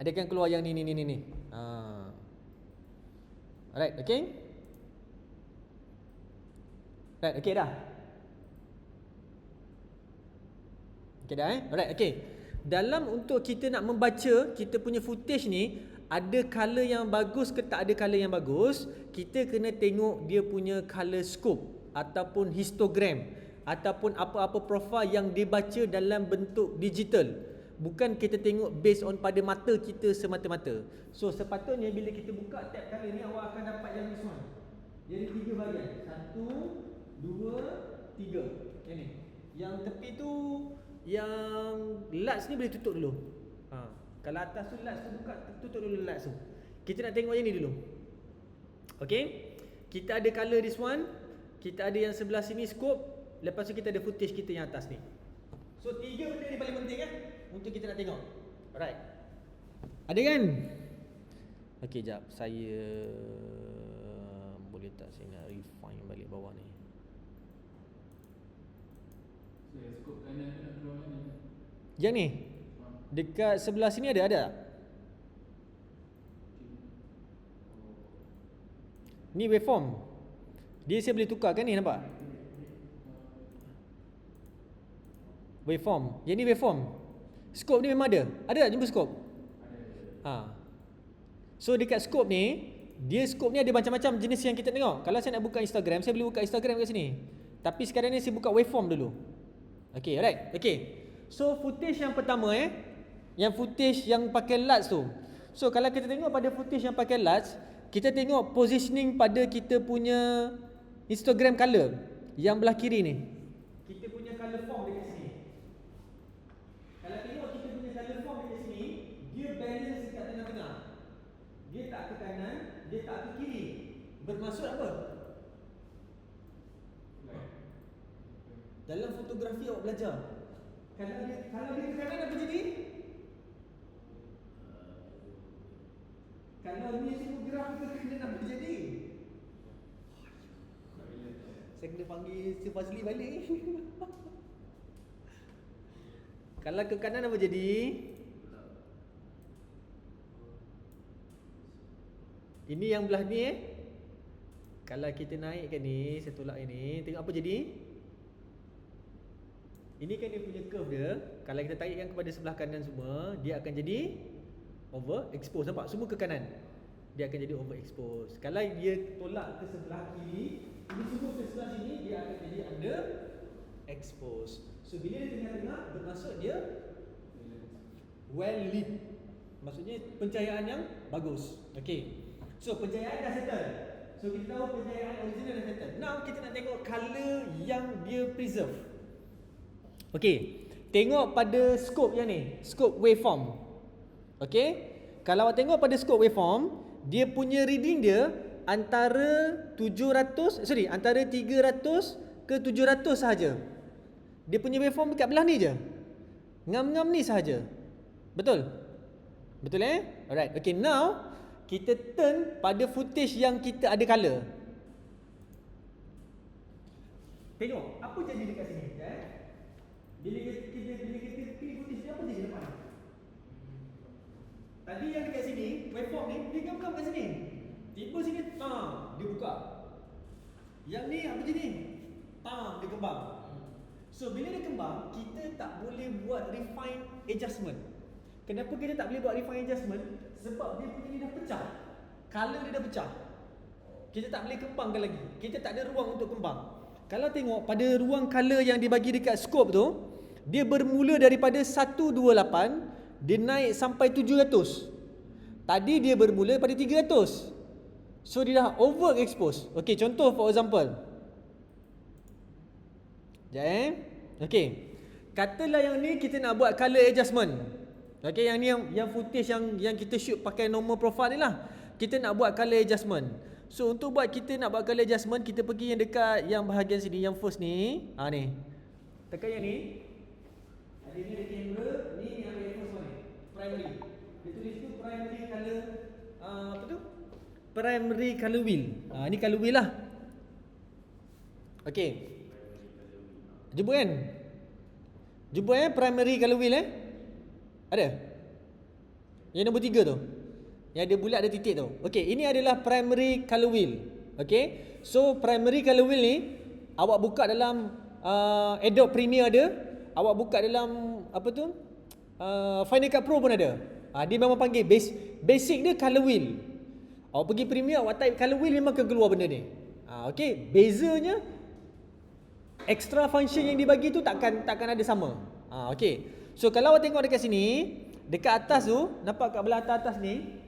Dia akan keluar yang ni. Alright, okey. Right, okey dah. Okey dah Alright, okey. Dalam untuk kita nak membaca kita punya footage ni, ada color yang bagus ke tak ada color yang bagus, kita kena tengok dia punya color scope ataupun histogram ataupun apa-apa profile yang dibaca dalam bentuk digital. Bukan kita tengok based on pada mata kita semata-mata. So sepatutnya bila kita buka tab color ni, awak akan dapat yang this one. Dia ada 3 bahagian. 1, 2, 3. Yang ni. Yang tepi tu, yang LUTs ni boleh tutup dulu. Kalau atas tu LUTs tu buka, tutup dulu LUTs tu. Kita nak tengok yang ni dulu. Okay. Kita ada color this one. Kita ada yang sebelah sini scope. Lepas tu kita ada footage kita yang atas ni. So 3 benda ni paling penting untuk kita nak tengok. Alright. Ada kan? Okey, jap. Saya boleh tak saya nak refine balik bawah ni. Saya skop kanan nak keluar ni. Yang ni. Dekat sebelah sini ada tak? Ni waveform. Dia saya boleh tukarkan ni, nampak? Waveform. Yang ni waveform. Scope ni memang ada. Ada tak jumpa scope? Ada. So dekat scope ni, dia scope ni ada macam-macam jenis yang kita tengok. Kalau saya nak buka Instagram, saya boleh buka Instagram kat sini. Tapi sekarang ni saya buka waveform dulu. Okay, alright. Okay. So footage yang pertama Yang footage yang pakai LUTs tu. So kalau kita tengok pada footage yang pakai LUTs, kita tengok positioning pada kita punya Instagram color yang belah kiri ni. Kita punya color form dekat sini. Kalau tengok kita punya color form dekat sini, dia balance dekat tengah-tengah. Dia tak ke kanan, dia tak ke kiri. Bermaksud apa? Dalam fotografi awak belajar, kalau dia ke kanan apa jadi? Kalau ni semua graf ke kanan apa jadi? Saya kena panggil Sir Fazli balik. Kalau ke kanan apa jadi? Ini yang belah ni Kalau kita naikkan ni, saya tolak ini, tengok apa jadi? Ini kan dia punya curve dia. Kalau kita tarikkan kepada sebelah kanan semua, dia akan jadi overexpose. Nampak? Semua ke kanan. Dia akan jadi overexpose. Kalau dia tolak ke sebelah kiri, ini semua ke sebelah sini, dia akan jadi underexpose. So bila dia tengah-tengah, bermaksud dia well lit. Maksudnya pencahayaan yang bagus. Okay. So pencahayaan dah settle. So kita tahu pencahayaan original dah settle. Now kita nak tengok color yang dia preserve. Okay, tengok pada scope yang ni, scope waveform. Okay, kalau awak tengok pada scope waveform, dia punya reading dia antara 300 ke 700 sahaja. Dia punya waveform dekat belah ni je, ngam-ngam ni sahaja. Betul? Betul Alright, okay, now kita turn pada footage yang kita ada color. Tengok, apa jadi dekat sini? Bila kita pilih footage ni, apa jadi depan? Tadi yang dekat sini, waveform ni, dia gam-gam kat sini. Tiba sini, dia buka. Yang ni apa jadi? Dia kembang. So bila dia kembang, kita tak boleh buat refine adjustment. Kenapa kita tak boleh buat refine adjustment? Sebab dia punya ni dah pecah. Color dia dah pecah. Kita tak boleh kembangkan lagi. Kita tak ada ruang untuk kembang. Kalau tengok pada ruang color yang dibagi dekat scope tu, dia bermula daripada 128, dia naik sampai 700. Tadi dia bermula pada 300. So dia dah overexpose. Okey, contoh for example. Sekejap Okey. Katalah yang ni kita nak buat color adjustment. Okey, yang ni yang footage yang kita shoot pakai normal profile ni lah. Kita nak buat color adjustment. So untuk kita nak buat color adjustment, kita pergi yang dekat yang bahagian sini, yang first ni. Ni. Tekan yang ni. Ada ni ada kamera, ni yang ada first one ni. Primary. Dia tulis tu primary color apa tu? Primary color wheel. Ni color wheel lah. Okey. Jumpa kan? Jumpa primary color wheel Ada? Yang nombor 3 tu. Yang ada bulat ada titik tu. Okey, ini adalah primary color wheel. Okey. So primary color wheel ni awak buka dalam Adobe Premiere ada, awak buka dalam apa tu? Final Cut Pro pun ada. Dia memang panggil basic dia color wheel. Awak pergi Premiere, awak type color wheel memang akan keluar benda ni. Okey, bezanya extra function yang dibagi tu takkan ada sama. Okey. So kalau awak tengok dekat sini, dekat atas tu, nampak kat belah atas ni,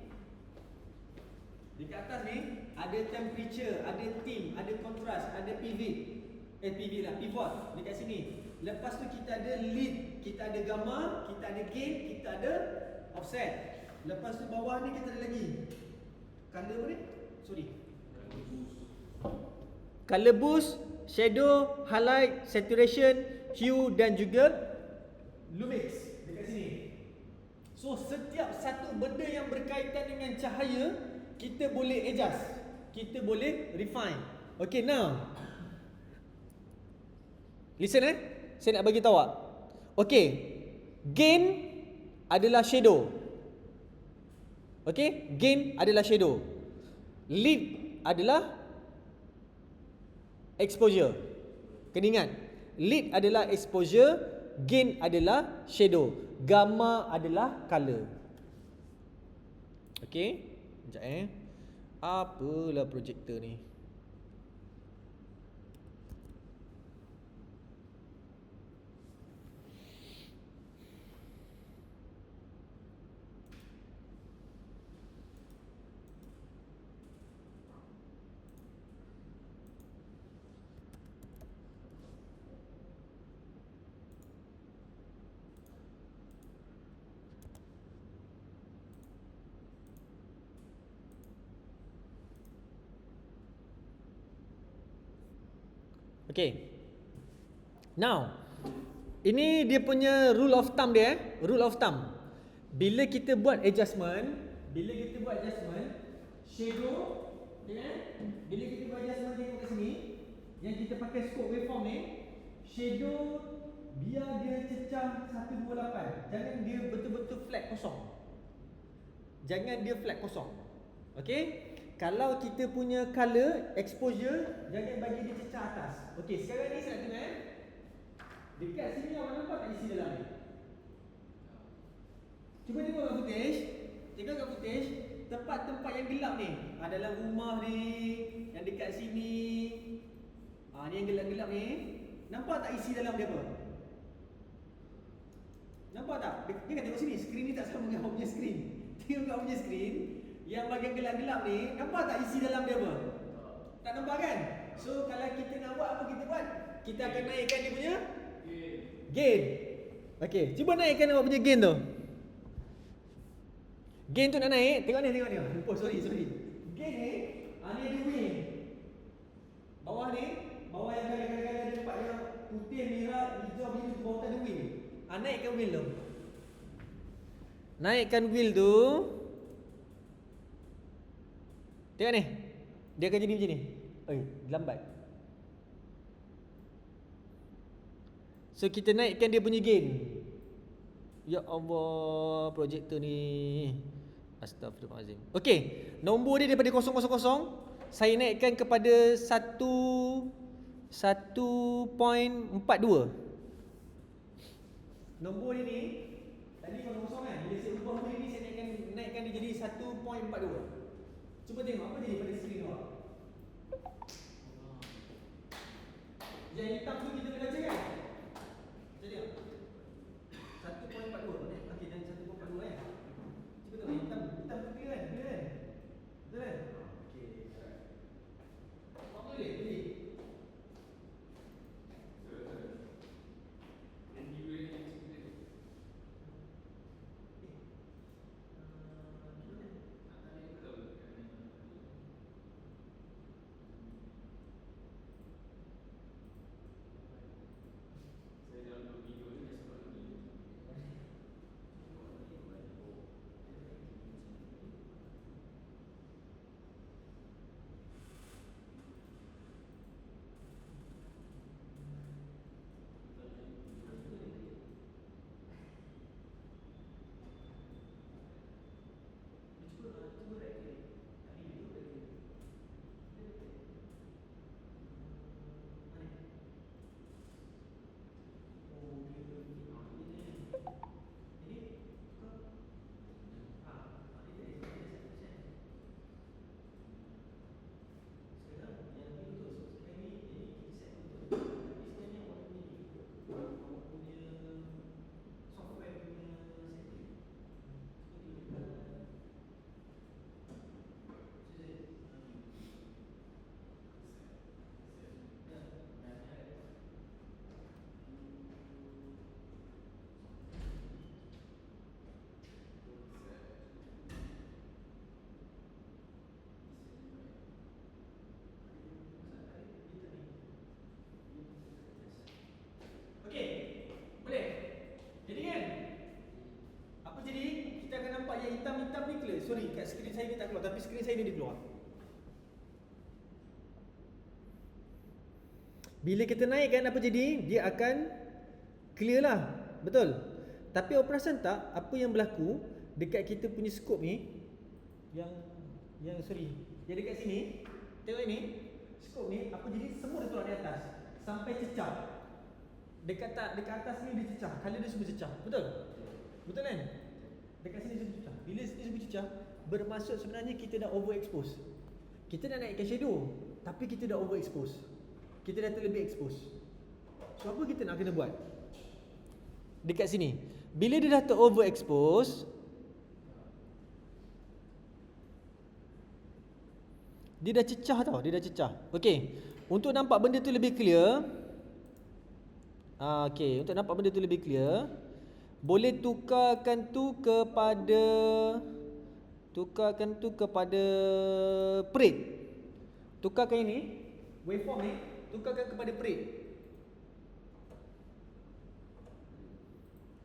dekat atas ni ada temperature, ada theme, ada contrast, ada pivot dekat sini. Lepas tu kita ada lead, kita ada gamma, kita ada gain, kita ada offset. Lepas tu bawah ni kita ada lagi color apa ni? Color boost, shadow, highlight, saturation, hue dan juga lumix dekat sini. So setiap satu benda yang berkaitan dengan cahaya, kita boleh adjust, kita boleh refine. Okay, now listen saya nak bagi tahu awak. Okay, gain adalah shadow. Okay, gain adalah shadow. Lead adalah exposure. Kena ingat, lead adalah exposure, gain adalah shadow, gamma adalah color. Okay, sekejap apalah projector ni. Okay. Now, ini dia punya rule of thumb dia. Rule of thumb. Bila kita buat adjustment, shadow, kan? Bila kita buat adjustment tengok kat sini, yang kita pakai scope waveform ni, shadow biar dia cecah 128. Jangan dia betul-betul flat kosong. Okay? Kalau kita punya color, exposure, jangan bagi dia cecah atas. Okay, sekarang ni saya nak tengok dekat sini awak nampak tak isi dalam ni? Cuba tengok kat footage. Tempat-tempat yang gelap ni, dalam rumah ni, yang dekat sini, ni yang gelap-gelap ni. Nampak tak isi dalam dia apa? Nampak tak? Dia kan tengok sini, skrin ni tak sama dengan awak punya skrin. Tengok kat awak punya skrin, yang bahagian gelap-gelap ni, nampak tak isi dalam dia apa? Tak nampak kan? So kalau kita nak buat apa kita buat? Kita akan naikkan dia punya gain. Okay, cuba naikkan awak punya gain tu. Gain tu nak naik, tengok ni. Oh, sorry. Gain ni, ni ada wheel. Bawah yang kadang-kadang ada tempat yang putih, merah, hijau, biru tu bawah tu ada wheel. Naikkan wheel tu. Tengok ni. Dia akan jadi macam ni. Lambat. So kita naikkan dia punya gain. Ya Allah, projektor ni. Astagfirullahalazim. Okey, nombor dia daripada 000 saya naikkan kepada 1.42. Nombor dia ni tadi 0 kan. Bila saya ubah nombor ni saya naikkan dia jadi 1.42. Cuba tengok apa jadi pada skrin awak. Yang hitam tu kita boleh baca kan? Jadi 1.42. Okey, dan 1.42 kan. Cuba tengok hitam tu clear kan? Betul kan? Okey. Apa boleh? Hitam ni clear. Sorry, kat skrin saya ni tak keluar, tapi skrin saya ni dia keluar. Bila kita naikkan apa jadi? Dia akan clear lah. Betul? Tapi awak perasan tak apa yang berlaku dekat kita punya scope ni? Yang dekat sini. Tengok ini. Scope ni apa jadi? Semua dia turun di atas sampai cecah. Dekat atas ni dia cecah. Color dia semua cecah. Betul? Betul kan? Dekat sini semua cecah. Bila sini semua cecah, bermaksud sebenarnya kita dah overexpose. Kita dah naikkan shadow, tapi kita dah overexpose. Kita dah terlebih expose. So apa kita nak kena buat? Dekat sini, bila dia dah ter-overexpose, dia dah cecah tau, dia dah cecah. Okey, untuk nampak benda tu lebih clear, untuk nampak benda tu lebih clear, boleh tukarkan tu kepada print. Tukarkan ini waveform ni tukarkan kepada parade.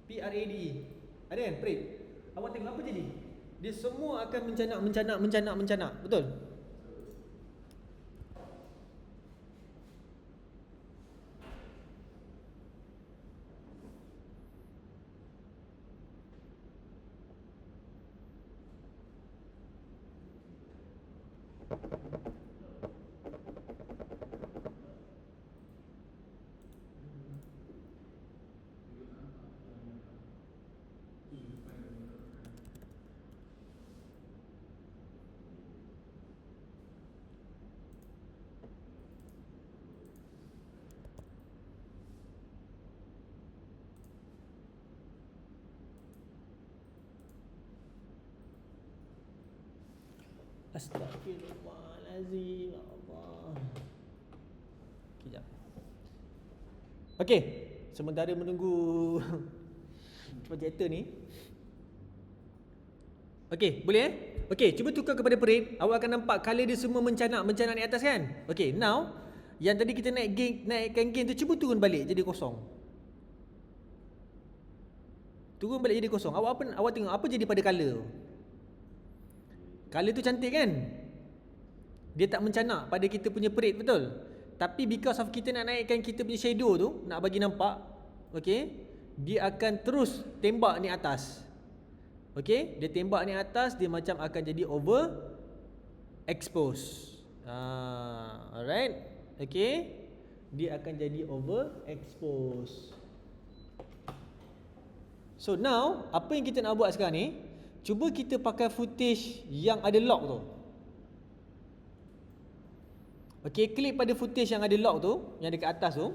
PRADE. Ada kan parade? Awak tengok apa jadi? Dia semua akan mencanak. Betul? Astaghfirullahalazim, ya Allah. Kejap. Okey, sementara menunggu projektor ni. Okey, boleh Okey, cuba tukar kepada parade. Awak akan nampak color dia semua mencanak ni atas kan? Okey, now yang tadi kita naikkan gain tu, cuba turun balik jadi kosong. Turun balik jadi kosong. Awak tengok apa jadi pada color tu? Color tu cantik kan? Dia tak mencanak pada kita punya parade, betul? Tapi because of kita nak naikkan kita punya shadow tu, nak bagi nampak, okey, dia akan terus tembak ni atas. Okey, dia tembak ni atas, dia macam akan jadi over expose. Alright. Okey. Dia akan jadi over expose. So now, apa yang kita nak buat sekarang ni, cuba kita pakai footage yang ada lock tu. Okey, klik pada footage yang ada lock tu, yang dekat atas tu.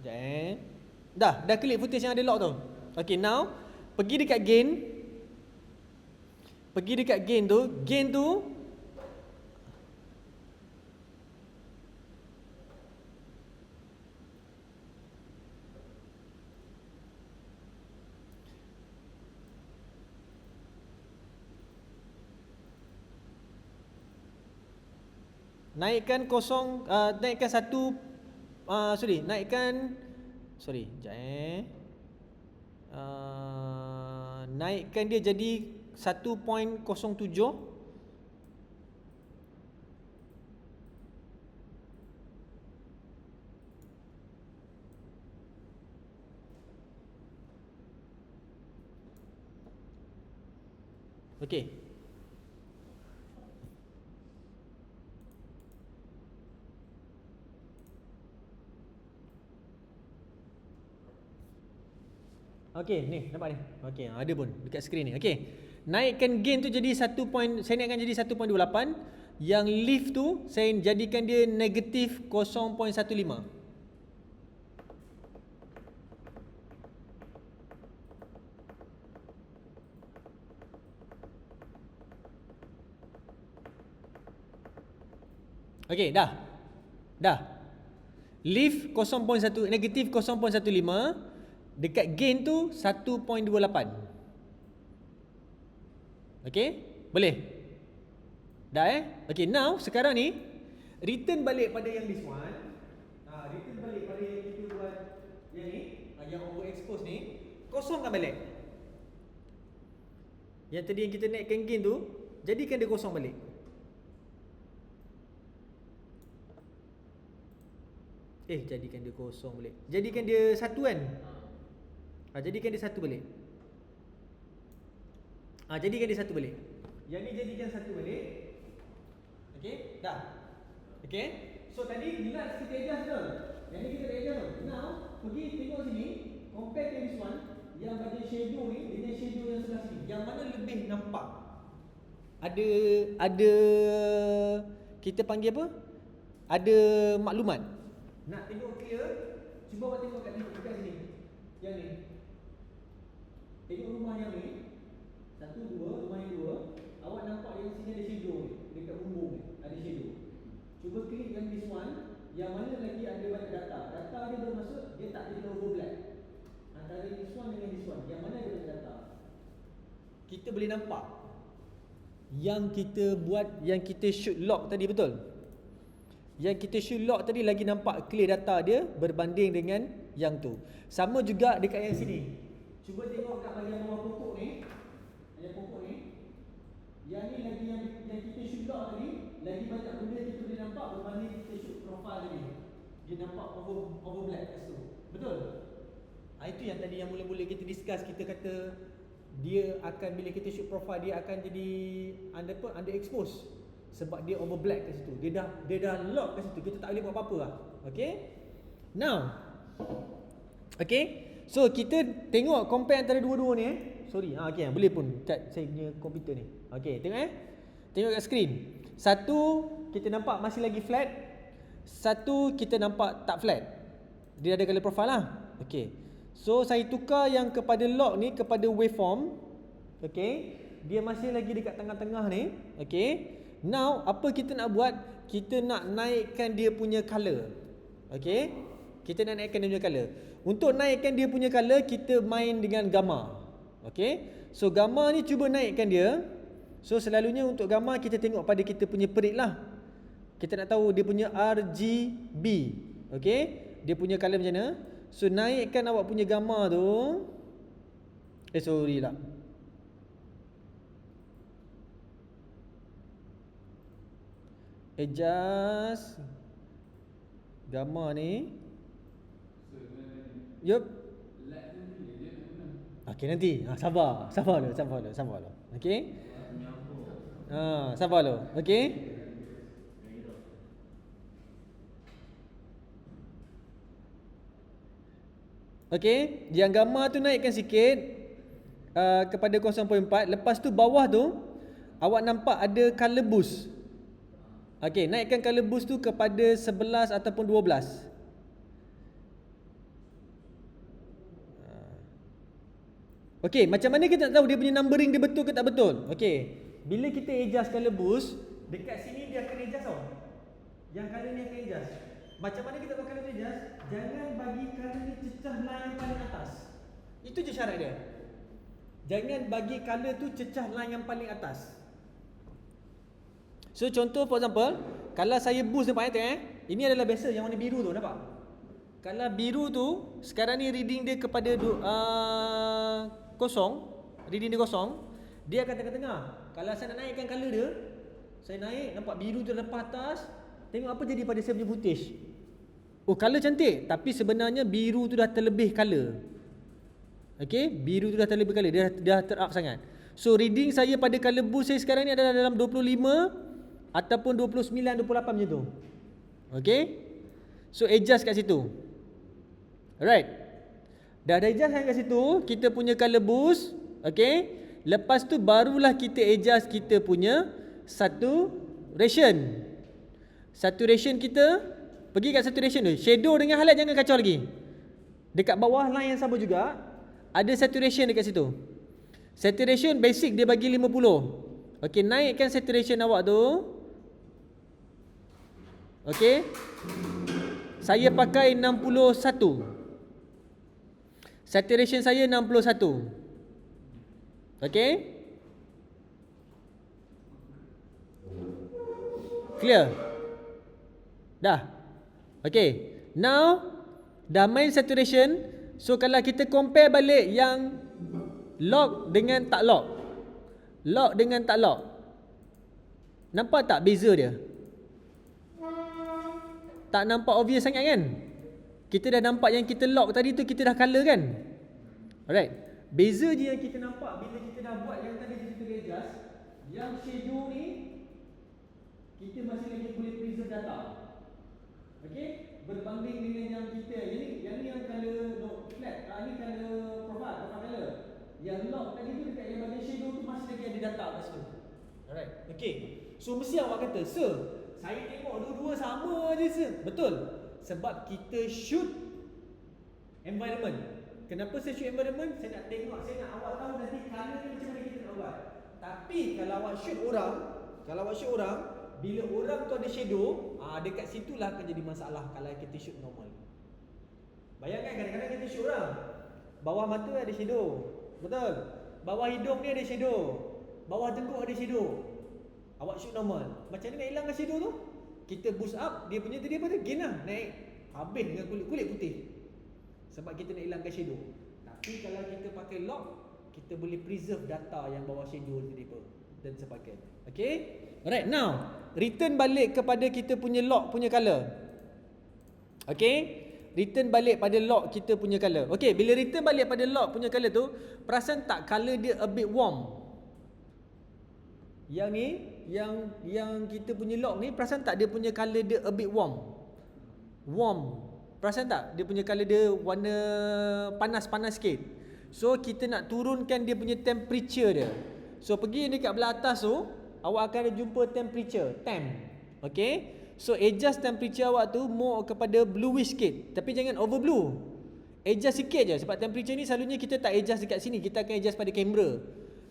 Sekejap Dah klik footage yang ada lock tu. Okey, now pergi dekat gain. Pergi dekat gain tu. Gain tu naikkan kosong, naikkan satu, naikkan dia jadi 1.07. Okey. Okey, ni nampak ni. Okey, ada pun dekat skrin ni. Okey. Naikkan gain tu jadi 1. Saya naikkan jadi 1.28. Yang lift tu saya jadikan dia negatif 0.15. Okey, dah. Lift 0.1, negatif 0.15. Dekat gain tu 1.28. Okey? Boleh? Dah Okey, now sekarang ni return balik pada yang this one. Return balik pada yang kita buat yang ni, yang overexpose ni, kosongkan balik. Yang tadi yang kita naikkan gain tu, jadikan dia kosong balik. Jadikan dia kosong balik. Jadikan dia satu kan? Jadikan dia satu balik. Jadikan dia satu balik. Yang ni jadikan satu balik. Okey, dah. Okey. So tadi bila kita adjust tu. Yang ni kita adjust tu. Now, pergi tengok sini, compare to this one, yang bahagian shadow ni dengan shadow yang sebelah sini. Yang mana lebih nampak? Ada kita panggil apa? Ada maklumat. Nak tengok clear, cuba awak tengok dekat sini. Yang ni. Tengok rumah yang ni. 1, 2, rumah yang 2. Awak nampak yang sini ada shadow ni. Dekat bumbung ni ada shadow. Cuba klik yang this one. Yang mana lagi ada banyak data. Data dia bermaksud dia tak ada overlap antara this one dengan this one. Yang mana ada banyak data. Kita boleh nampak. yang kita buat, yang kita shoot log tadi, betul? Yang kita shoot log tadi lagi nampak clear data dia berbanding dengan yang tu. Sama juga dekat yang sini. Cuba tengok kat bahagian bawah pokok ni. Yang pokok ni. Yang ni lagi yang kita shoot log tadi, lagi banyak benda kita boleh nampak berbanding kita shoot profile tadi. Dia nampak over black kat situ. Betul? Itu yang tadi yang mula-mula kita discuss, kita kata dia akan, bila kita shoot profile dia akan jadi underexpose sebab dia over black kat situ. Dia dah lock kat situ. Kita tak boleh buat apa-apa lah. Okay? Now, okay, so kita tengok compare antara dua-dua ni. Sorry, okay, boleh pun kat saya punya komputer ni. Okay, tengok tengok kat screen. Satu kita nampak masih lagi flat, satu kita nampak tak flat. Dia ada color profile lah. Okay, so saya tukar yang kepada log ni kepada waveform. Okay, dia masih lagi dekat tengah-tengah ni. Okay, now apa kita nak buat? Kita nak naikkan dia punya color. Okay, kita nak naikkan dia punya color. Untuk naikkan dia punya color, kita main dengan gamma. Okay, so gamma ni cuba naikkan dia. So selalunya untuk gamma kita tengok pada kita punya perit lah. Kita nak tahu dia punya RGB. Okay, dia punya color macam mana. So naikkan awak punya gamma tu. Sorry lah. Adjust gamma ni. Yup. Okey, nanti. Sabar dulu. Okey. Sabar dulu. Okey. Okey, yang gamma tu naikkan sikit kepada 0.4. Lepas tu bawah tu awak nampak ada color boost. Okey, naikkan color boost tu kepada 11 ataupun 12. Okey, macam mana kita nak tahu dia punya numbering dia betul ke tak betul? Okey, bila kita adjust color boost, dekat sini dia akan adjust tau. Yang color ni akan adjust. Macam mana kita tahu color ni adjust? Jangan bagi color ni cecah line yang paling atas. Itu je syarat dia. Jangan bagi color tu cecah line yang paling atas. So contoh for example, kalau saya boost nampak ini adalah biasa yang warna biru tu, nampak? Kalau biru tu sekarang ni reading dia kepada kosong, reading dia kosong, dia akan tengah-tengah. Kalau saya nak naikkan color dia, saya naik, nampak biru tu lepas atas. Tengok apa jadi pada saya punya footage. Oh, color cantik, tapi sebenarnya biru tu dah terlebih color. Okey, biru tu dah terlebih color, dia dah ter-up sangat. So reading saya pada color boost saya sekarang ni adalah dalam 25 ataupun 29, 28 macam tu. Okey, so adjust kat situ. Alright, dah ada adjust kat situ kita punya color boost. Okey, lepas tu barulah kita adjust kita punya saturation. Saturation kita pergi kat saturation tu. Shadow dengan highlight jangan kacau lagi. Dekat bawah line yang sama juga ada saturation dekat situ. Saturation basic dia bagi 50. Okey, naikkan saturation awak tu. Okey, saya pakai 61. Saturation saya 61. Okey, clear? Dah? Okey, now dah main saturation. So kalau kita compare balik yang lock dengan tak lock, lock dengan tak lock, nampak tak beza dia? Tak nampak obvious sangat kan? Kita dah nampak yang kita lock tadi tu, kita dah color kan? Alright, beza je yang kita nampak bila kita dah buat yang tadi kita adjust. Yang shadow ni kita masih lagi boleh preserve data. Okey, berbanding dengan yang kita yang ni yang color flat, ni color profile color. Yang lock tadi tu dekat yang bahagian shadow tu masih lagi ada data kat situ. Alright, okey. So mesti awak kata, "Sir, saya tengok dua-dua sama je, sir." Betul. Sebab kita shoot environment. Kenapa saya shoot environment? Saya nak tengok, saya nak awak tahu nanti color ni macam mana kita nak buat. Tapi kalau awak shoot orang, bila orang tu ada shadow, dekat situlah akan jadi masalah kalau kita shoot normal. Bayangkan kadang-kadang kita shoot orang, bawah mata ada shadow. Betul? Bawah hidung ni ada shadow, bawah tengkuk ada shadow. Awak shoot normal. Macam mana nak hilangkan shadow tu? Kita boost up, dia punya tadi apa tu? Gain lah, naik. Habis dengan kulit putih. Sebab kita nak hilangkan shadow. Tapi kalau kita pakai lock, kita boleh preserve data yang bawah shadow tadi apa dan sebagainya. Okay? Alright, now return balik kepada kita punya lock punya color. Okay? Return balik pada lock kita punya color. Okay, bila return balik pada lock punya color tu, perasan tak color dia a bit warm? Yang ni, yang kita punya lock ni, perasan tak dia punya color dia a bit warm? Warm. Perasan tak? Dia punya color dia warna panas-panas sikit. So kita nak turunkan dia punya temperature dia. So pergi dekat belah atas tu, awak akan jumpa temperature, temp. Okay? So adjust temperature awak tu more kepada bluish sikit. Tapi jangan over blue. Adjust sikit je. Sebab temperature ni selalunya kita tak adjust dekat sini. Kita akan adjust pada kamera.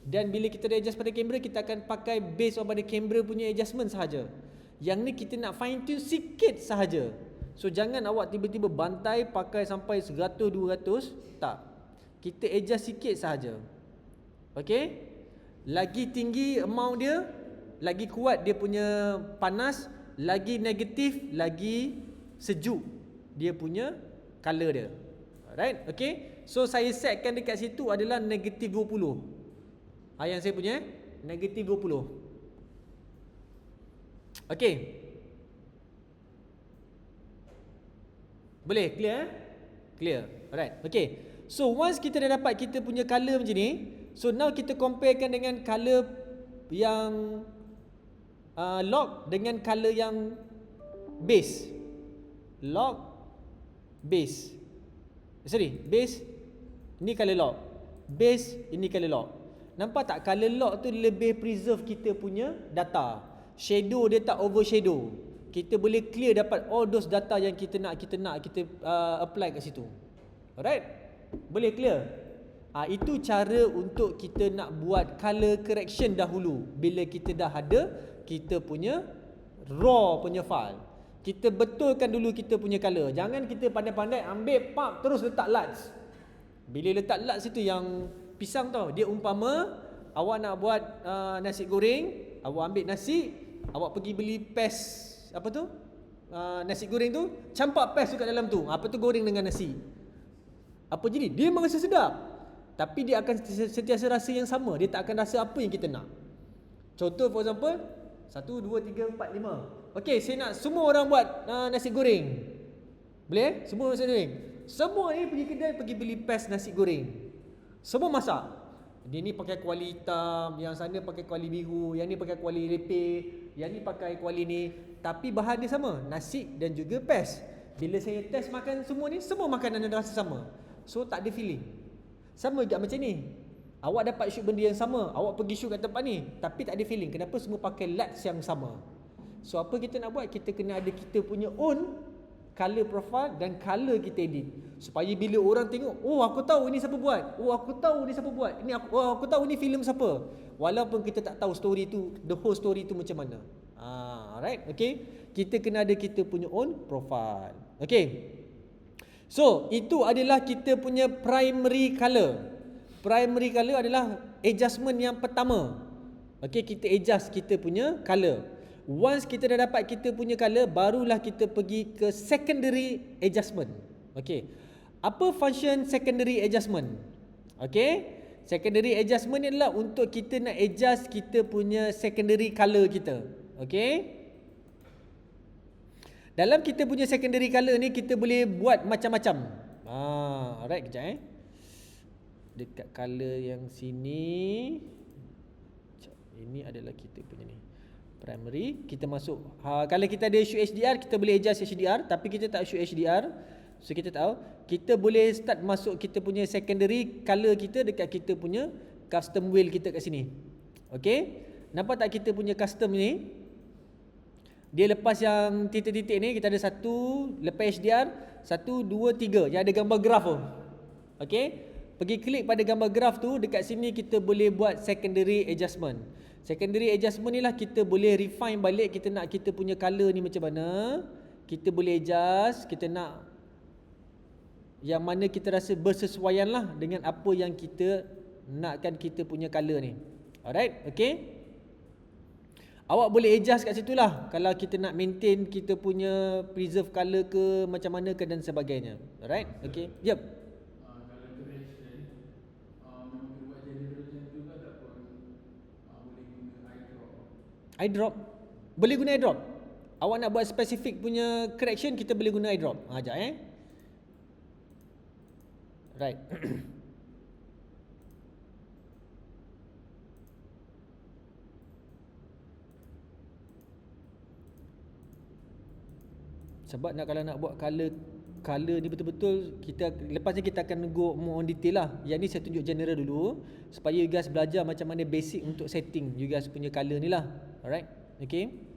Dan bila kita dah adjust pada kamera, kita akan pakai based on pada kamera punya adjustment sahaja. Yang ni kita nak fine tune sikit sahaja. So jangan awak tiba-tiba bantai pakai sampai 100-200. Tak. Kita adjust sikit sahaja. Okay? Lagi tinggi amount dia, lagi kuat dia punya panas, lagi negatif, lagi sejuk dia punya color dia. Alright? Okay? So saya setkan dekat situ adalah negatif 20. Yang saya punya negatif 20. Okay. Boleh? Clear? Clear. Alright. Okay. So once kita dah dapat kita punya color macam ni, so now kita comparekan dengan color yang lock dengan color yang base. Lock, base. Sorry, base ni color lock. Base ini color lock. Nampak tak color lock tu lebih preserve kita punya data. Shadow dia tak overshadow. Kita boleh clear dapat all those data yang kita nak apply kat situ. Alright? Boleh clear? Itu cara untuk kita nak buat color correction dahulu. Bila kita dah ada kita punya raw punya file. Kita betulkan dulu kita punya color. Jangan kita pandai-pandai ambil pap terus letak LUTs. Bila letak LUTs itu yang pisang tau. Dia umpama awak nak buat nasi goreng, awak ambil nasi, awak pergi beli pes apa tu? Nasi goreng tu, campak pes tu kat dalam tu. Apa tu goreng dengan nasi. Apa jadi? Dia memang rasa sedap. Tapi dia akan sentiasa rasa yang sama. Dia tak akan rasa apa yang kita nak. Contoh for example, 1, 2, 3, 4, 5. Okey, saya nak semua orang buat nasi goreng. Boleh? Semua nasi goreng. Semua ni pergi kedai, pergi beli pes nasi goreng. Semua masak. Dia ni pakai kuali hitam, yang sana pakai kuali biru, yang ni pakai kuali lepeh, yang ni pakai kuali ni. Tapi bahan dia sama, nasi dan juga pes. Bila saya test makan semua ni, semua makanan ada rasa sama. So tak ada feeling. Sama juga macam ni. Awak dapat shoot benda yang sama, awak pergi shoot kat tempat ni, tapi tak ada feeling. Kenapa semua pakai LUTs yang sama? So apa kita nak buat? Kita kena ada kita punya own color profile dan color kita edit. Supaya bila orang tengok, oh aku tahu ini siapa buat. Oh aku tahu ni siapa buat. Ini aku tahu ni filem siapa. Walaupun kita tak tahu story tu, the whole story tu macam mana. Alright, okay. Kita kena ada kita punya own profile. Okay. So itu adalah kita punya primary color. Primary color adalah adjustment yang pertama. Okay, kita adjust kita punya color. Once kita dah dapat kita punya color, barulah kita pergi ke secondary adjustment. Okay, apa function secondary adjustment? Okay, secondary adjustment ni adalah untuk kita nak adjust kita punya secondary color kita. Okay, dalam kita punya secondary color ni kita boleh buat macam-macam. Alright, kejap dekat color yang sini. Ini adalah kita punya ni primary. Kita masuk kalau kita ada shoot HDR, kita boleh adjust HDR. Tapi kita tak shoot HDR, so kita tahu kita boleh start masuk kita punya secondary color kita dekat kita punya custom wheel kita kat sini. Okay, nampak tak kita punya custom ni? Dia lepas yang titik-titik ni, kita ada satu, lepas HDR 1, 2, 3 yang ada gambar graf tu. Okay, pergi klik pada gambar graf tu. Dekat sini kita boleh buat secondary adjustment. Secondary adjustment ni lah kita boleh refine balik kita nak kita punya color ni macam mana. Kita boleh adjust, kita nak yang mana kita rasa bersesuaian lah dengan apa yang kita nakkan kita punya color ni. Alright, okay. Awak boleh adjust kat situ lah kalau kita nak maintain kita punya preserve colour ke macam mana ke dan sebagainya. Alright? Okay. Yep. Kalau direction memang kena buat general macam tu ke ataupun boleh guna Eyedrop. Boleh guna eyedrop. Awak nak buat spesifik punya correction, kita boleh guna eyedrop. Sekejap Right. Sebab kalau nak buat color ni betul-betul kita lepas ni kita akan go more on detail lah. Yang ni saya tunjuk general dulu supaya you guys belajar macam mana basic untuk setting you guys punya color ni lah. Alright? Okay?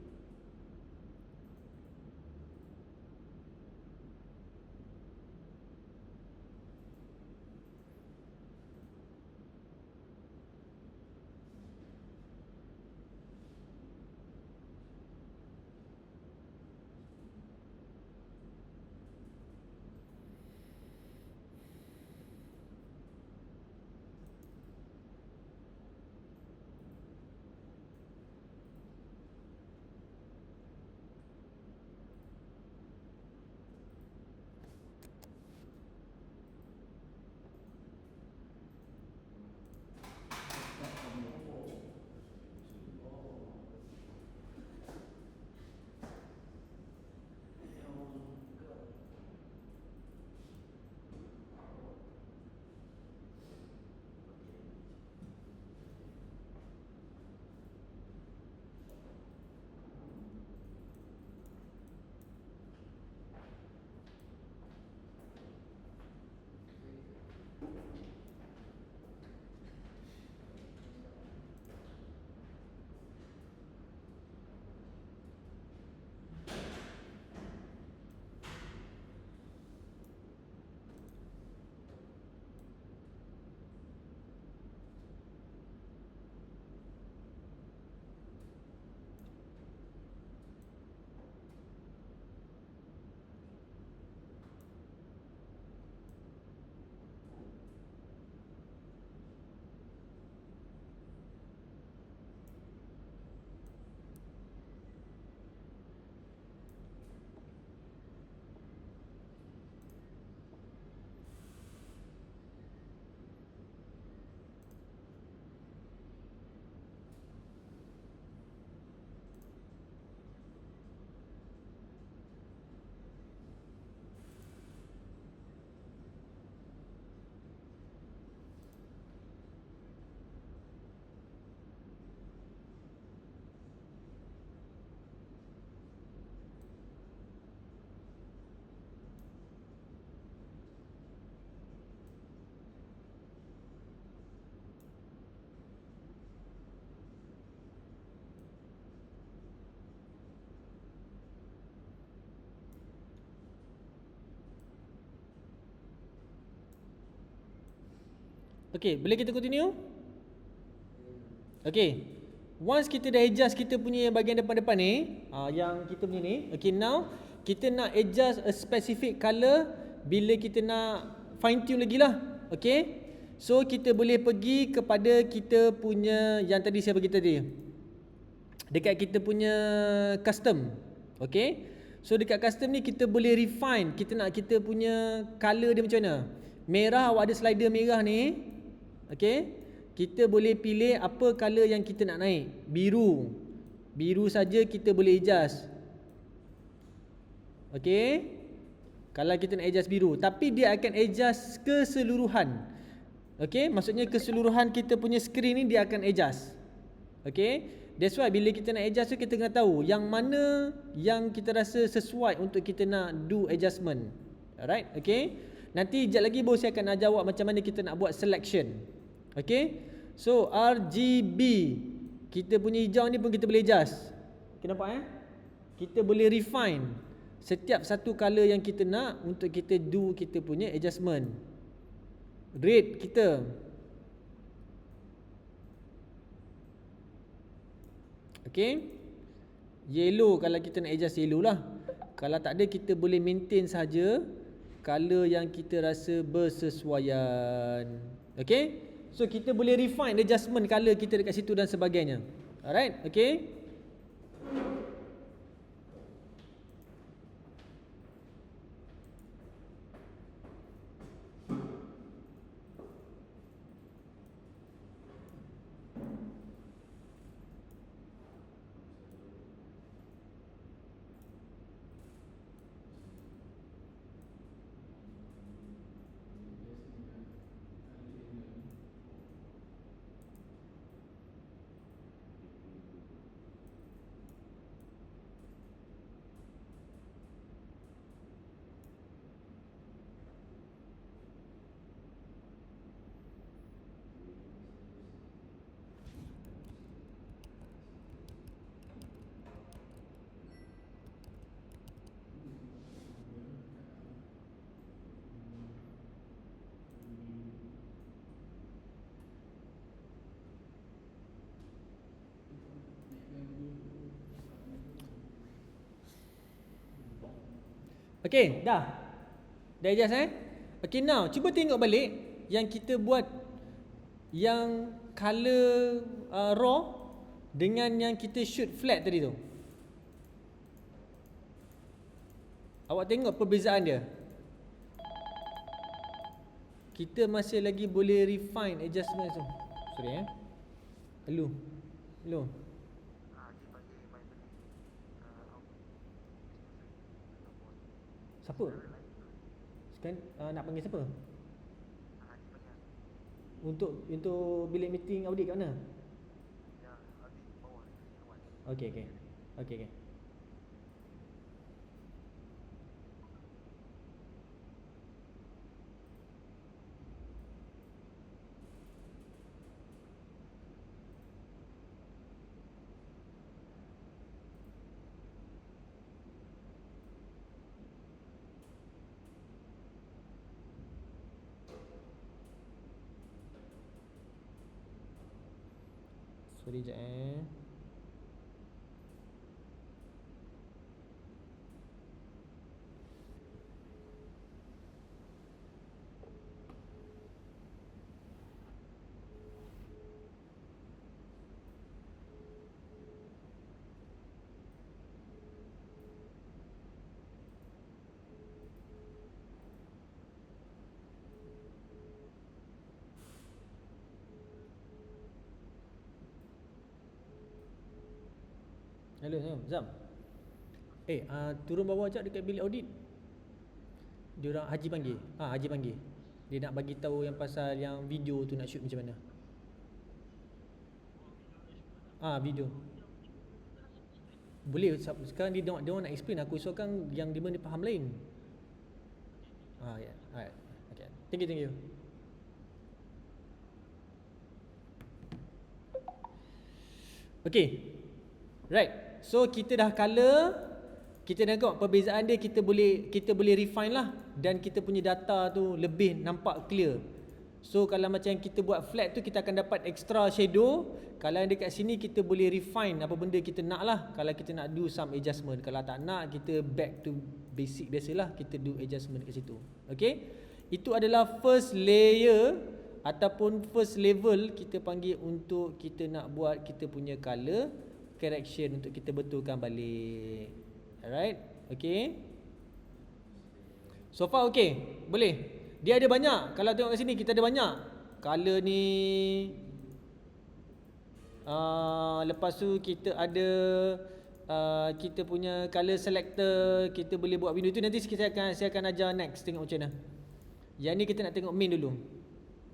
Okay, boleh kita continue? Okay, once kita dah adjust kita punya bahagian depan-depan ni, yang kita punya ni, okay, now kita nak adjust a specific colour bila kita nak fine tune lagi lah. Okay, so kita boleh pergi kepada kita punya yang tadi saya bagi tadi, dekat kita punya custom. Okay, so dekat custom ni kita boleh refine, kita nak kita punya colour dia macam mana. Merah, awak ada slider merah ni. Okay, kita boleh pilih apa color yang kita nak naik. Biru saja kita boleh adjust. Okay, kalau kita nak adjust biru, tapi dia akan adjust keseluruhan. Okay, maksudnya keseluruhan kita punya screen ni dia akan adjust. Okay, that's why bila kita nak adjust tu kita kena tahu yang mana yang kita rasa sesuai untuk kita nak do adjustment. Alright, okay. Nanti sekejap lagi bos saya akan ajar awak macam mana kita nak buat selection. Okay, so RGB kita punya hijau ni pun kita boleh adjust. Okay, nampak kita boleh refine setiap satu color yang kita nak untuk kita do kita punya adjustment. Red kita, okay, yellow kalau kita nak adjust yellow lah. Kalau tak ada kita boleh maintain saja color yang kita rasa bersesuaian. Okay, so kita boleh refine adjustment color kita dekat situ dan sebagainya. Alright, okay. Okay, dah. Dah adjust Okay, now cuba tengok balik yang kita buat yang color raw dengan yang kita shoot flat tadi tu. Awak tengok perbezaan dia. Kita masih lagi boleh refine adjustment tu. Sorry Hello. Siapa? Sekarang nak panggil siapa? Untuk bilik meeting audit kat mana? Okay. Sorry sekejap Hello Zam. Turun bawah sekejap dekat bilik audit. Dia orang Haji panggil. Haji panggil. Dia nak bagi tahu yang pasal yang video tu nak shoot macam mana. Video. Boleh sekarang dia orang nak explain, aku usulkan yang dia mana faham lain. Yeah. Alright. Okay. Thank you. Okay. Right. So kita dah color, kita dah tengok perbezaan dia, kita boleh refine lah, dan kita punya data tu lebih nampak clear. So kalau macam kita buat flat tu, kita akan dapat extra shadow. Kalau yang dekat sini kita boleh refine apa benda kita nak lah. Kalau kita nak do some adjustment, kalau tak nak kita back to basic biasalah, kita do adjustment kat situ. Okay, itu adalah first layer ataupun first level kita panggil untuk kita nak buat kita punya color correction untuk kita betulkan balik. Alright, okay. So far okay, boleh. Dia ada banyak. Kalau tengok kat sini kita ada banyak color ni. Lepas tu kita ada kita punya color selector. Kita boleh buat window tu. Nanti saya akan ajar next. Tengok macam mana. Yang ni kita nak tengok main dulu.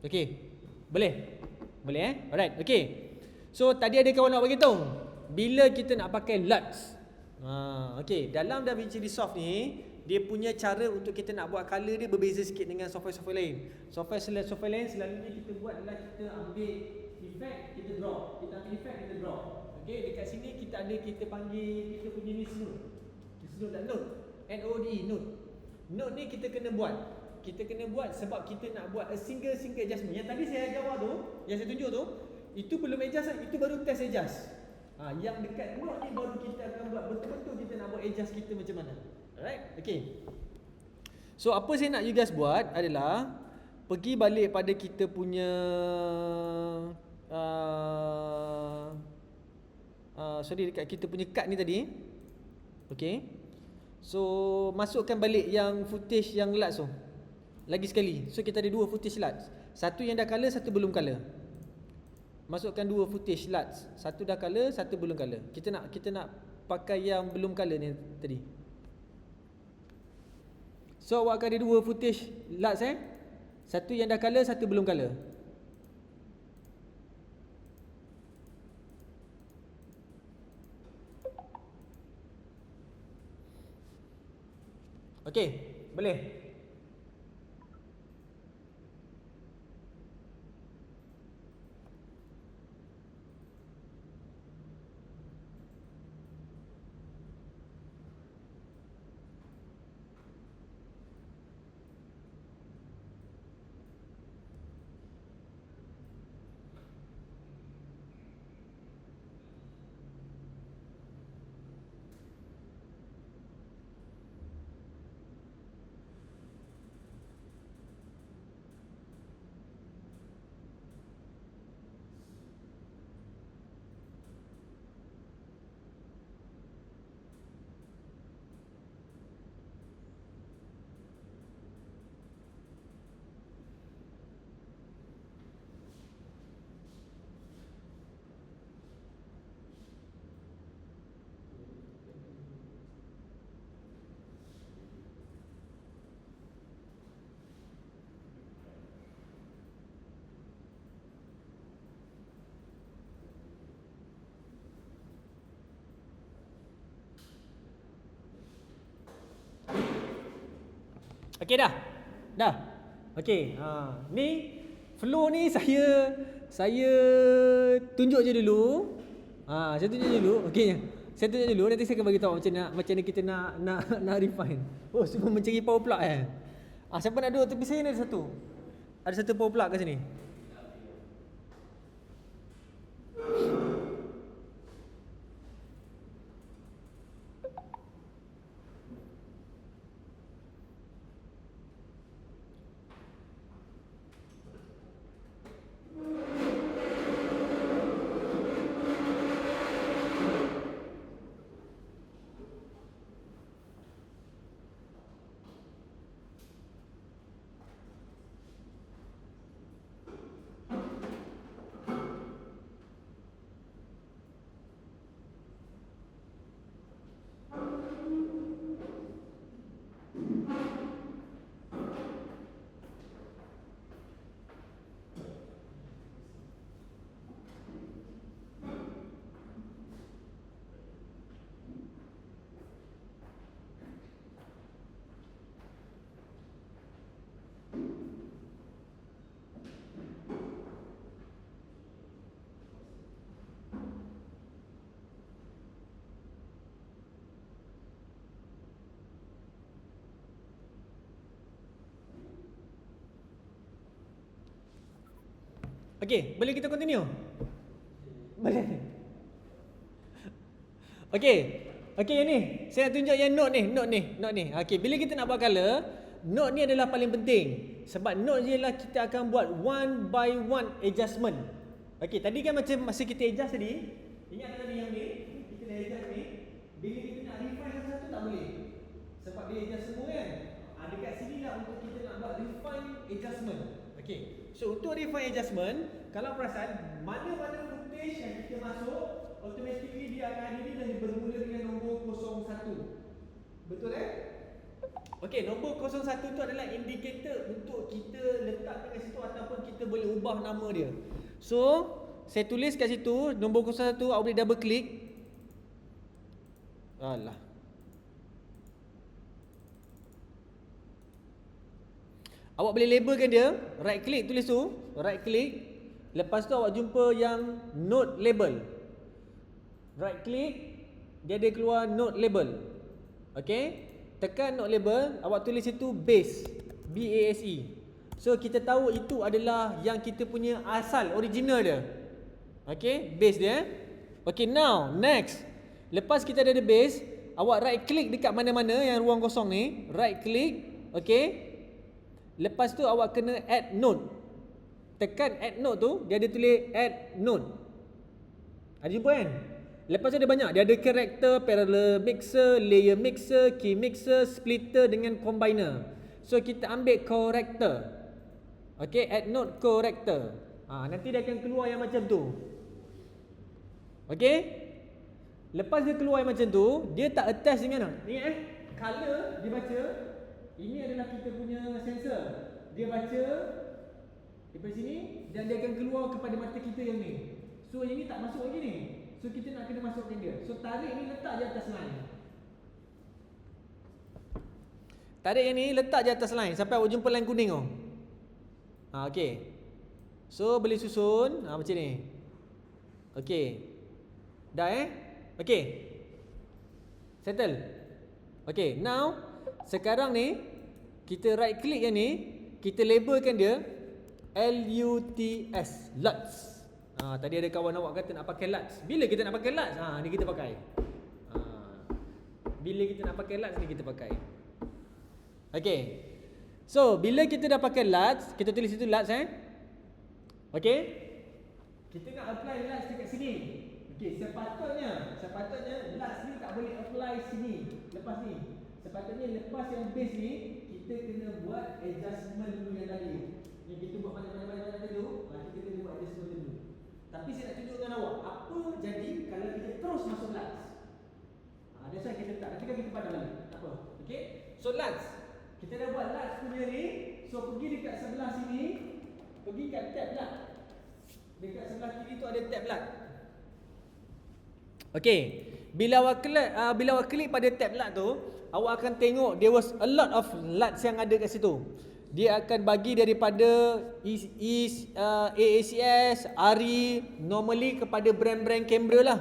Okay, boleh? Boleh Alright, okay. So tadi ada kawan nak bagi tahu bila kita nak pakai LUTs. Okay, dalam DaVinci Resolve ni, dia punya cara untuk kita nak buat color dia berbeza sikit dengan software-software lain. Software lain selalunya kita buat adalah kita ambil effect, kita draw. Kita ambil effect, kita draw. Okay, dekat sini kita panggil kita punya ni node. Node dan node. N-O-D-E, node. Node ni kita kena buat. Kita kena buat sebab kita nak buat a single adjustment. Yang tadi saya ajar tu, yang saya tunjuk tu, itu belum adjust, itu baru test adjust. Yang dekat node ni baru kita akan buat betul-betul kita nak buat adjust kita macam mana. Alright, okay. So apa saya nak you guys buat adalah pergi balik pada kita punya dekat kita punya card ni tadi. Okay. So masukkan balik yang footage yang LUTs tu. Lagi sekali. So kita ada dua footage LUTs. Satu yang dah color, satu belum color. Masukkan dua footage LUTs. Satu dah color, satu belum color. Kita nak pakai yang belum color ni tadi. So awak akan ada dua footage LUTs Satu yang dah color, satu belum color. Okay, boleh. Okey dah? Dah? Okey, ni flow ni saya tunjuk je dulu. Saya tunjuk dulu. Okey. Saya tunjuk dulu, nanti saya akan bagi tahu macam mana kita nak refine. Oh, semua mencari power plug siapa nak duduk tepi saya ni ada satu. Ada satu power plug kat sini. Okey, boleh kita continue? Boleh. Okey. Okey, yang ni. Saya nak tunjuk yang note ni. Okey, bila kita nak buat color, note ni adalah paling penting. Sebab note je lah kita akan buat one by one adjustment. Okey, tadi kan macam masa kita adjust tadi, ingat tadi yang ni, kita dah adjust ni. Bila kita nak refine satu-satu tak boleh. Sebab dia adjust semua kan. Dekat sini lah untuk kita nak buat refine adjustment. Okey. So untuk refine adjustment, kalau perasan mana-mana footage yang kita masuk, automatically dia akan ada ni dan dia bermula dengan nombor 01. Betul Okey, nombor 01 tu adalah indikator untuk kita letak kat situ ataupun kita boleh ubah nama dia. So, saya tulis kat situ nombor 01, awak boleh double click. Alah. Awak boleh labelkan dia, right click tulis tu, right click. Lepas tu awak jumpa yang note label. Right click, dia ada keluar note label. Okey, tekan note label, awak tulis itu base, B-A-S-E. So kita tahu itu adalah yang kita punya asal, original dia. Okey, base dia. Okey, now next. Lepas kita ada base, awak right click dekat mana-mana yang ruang kosong ni, right click, okey. Lepas tu awak kena add node. Tekan add node tu, dia ada tulis add node. Ada jumpa kan? Lepas tu ada banyak. Dia ada character, parallel mixer, layer mixer, key mixer, splitter dengan combiner. So kita ambil corrector. Okay, add node corrector. Nanti dia akan keluar yang macam tu. Okay. Lepas dia keluar yang macam tu, dia tak attach dengan ingat color dia baca. Ini adalah kita punya sensor. Dia baca daripada sini dan dia akan keluar kepada mata kita yang ni. So yang ni tak masuk lagi ni. So kita nak kena masukkan dia. So tarik ni letak je atas line. Tarik yang ni letak je atas line sampai awak jumpa line kuning tu. Okey. So boleh susun macam ni. Okey. Dah Okey. Settle. Okey, now sekarang ni kita right click yang ni, kita labelkan dia LUTS, LUTS. Tadi ada kawan awak kata nak pakai LUTS. Bila kita nak pakai LUTS? Ni kita pakai. Bila kita nak pakai LUTS ni kita pakai. Okey. So, bila kita dah pakai LUTS, kita tulis itu LUTS Okey. Kita nak apply LUTS dekat sini. Okey, sepatutnya LUTS ni tak boleh apply sini. Lepas ni. Sepatutnya lepas yang base ni, kita kena buat adjustment dulu yang tadi. Yang kita buat mana-mana dulu, kita kena buat adjustment dulu. Tapi saya nak tunjukkan awak apa jadi kalau kita terus masuk LUTS. That's why kita tak. Nanti kan kita padam balik. Tak apa. Okey. So LUTS. Kita dah buat LUTS punya ni. So pergi dekat sebelah sini. Pergi kat tab LUTS. Dekat sebelah kiri tu ada tab LUTS. Okey. Bila awak klik pada tab LUTS tu, awak akan tengok there was a lot of LUTs yang ada kat situ. Dia akan bagi daripada AACS, ARRI, normally kepada brand-brand kamera lah.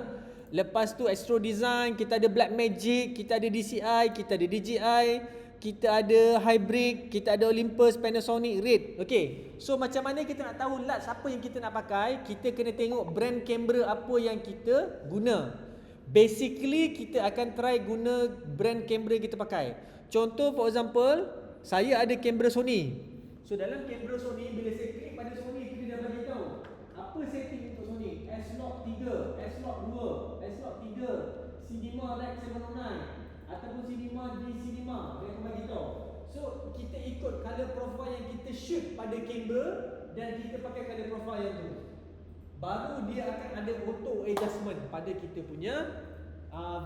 Lepas tu Astro Design, kita ada Blackmagic, kita ada DCI, kita ada DJI, kita ada Hybrid, kita ada Olympus, Panasonic, Red. Okay, so macam mana kita nak tahu LUTs apa yang kita nak pakai? Kita kena tengok brand kamera apa yang kita guna. Basically kita akan try guna brand kamera yang kita pakai. Contoh for example, saya ada kamera Sony. So dalam kamera Sony, bila saya klik pada Sony, kita dah bagi tahu apa setting untuk Sony. S-Log 3, S-Log 2, S-Log 3, Cinema Rec 709 ataupun Cinema D5. Dia akan bagi tahu. So kita ikut color profile yang kita shoot pada kamera dan kita pakai color profile yang tu. Baru dia akan ada auto adjustment pada kita punya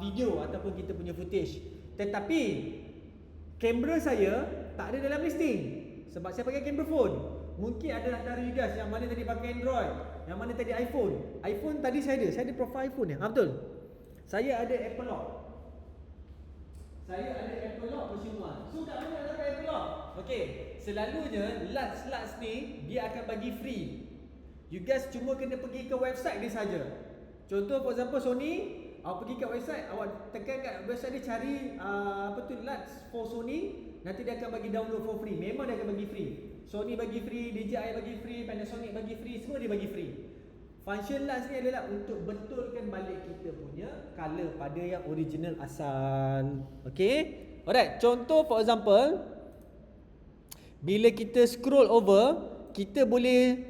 video ataupun kita punya footage. Tetapi kamera saya tak ada dalam listing sebab saya pakai kamera phone. Mungkin ada antara you guys yang mana tadi pakai Android, yang mana tadi iPhone. iPhone tadi saya ada profile iPhone ya. Betul. Saya ada Apple Lock. Saya ada Apple Lock version 1. So kat mana nak pakai Apple Lock? Okey, selalunya LUTs ni dia akan bagi free. You guys cuma kena pergi ke website dia saja. Contoh for example Sony, awak pergi kat website, awak tekan kat website dia cari LUTs for Sony, nanti dia akan bagi download for free. Memang dia akan bagi free. Sony bagi free, DJI bagi free, Panasonic bagi free, semua dia bagi free. Function LUTs ni adalah untuk betulkan balik kita punya color pada yang original asal. Okay, alright, contoh for example, bila kita scroll over, kita boleh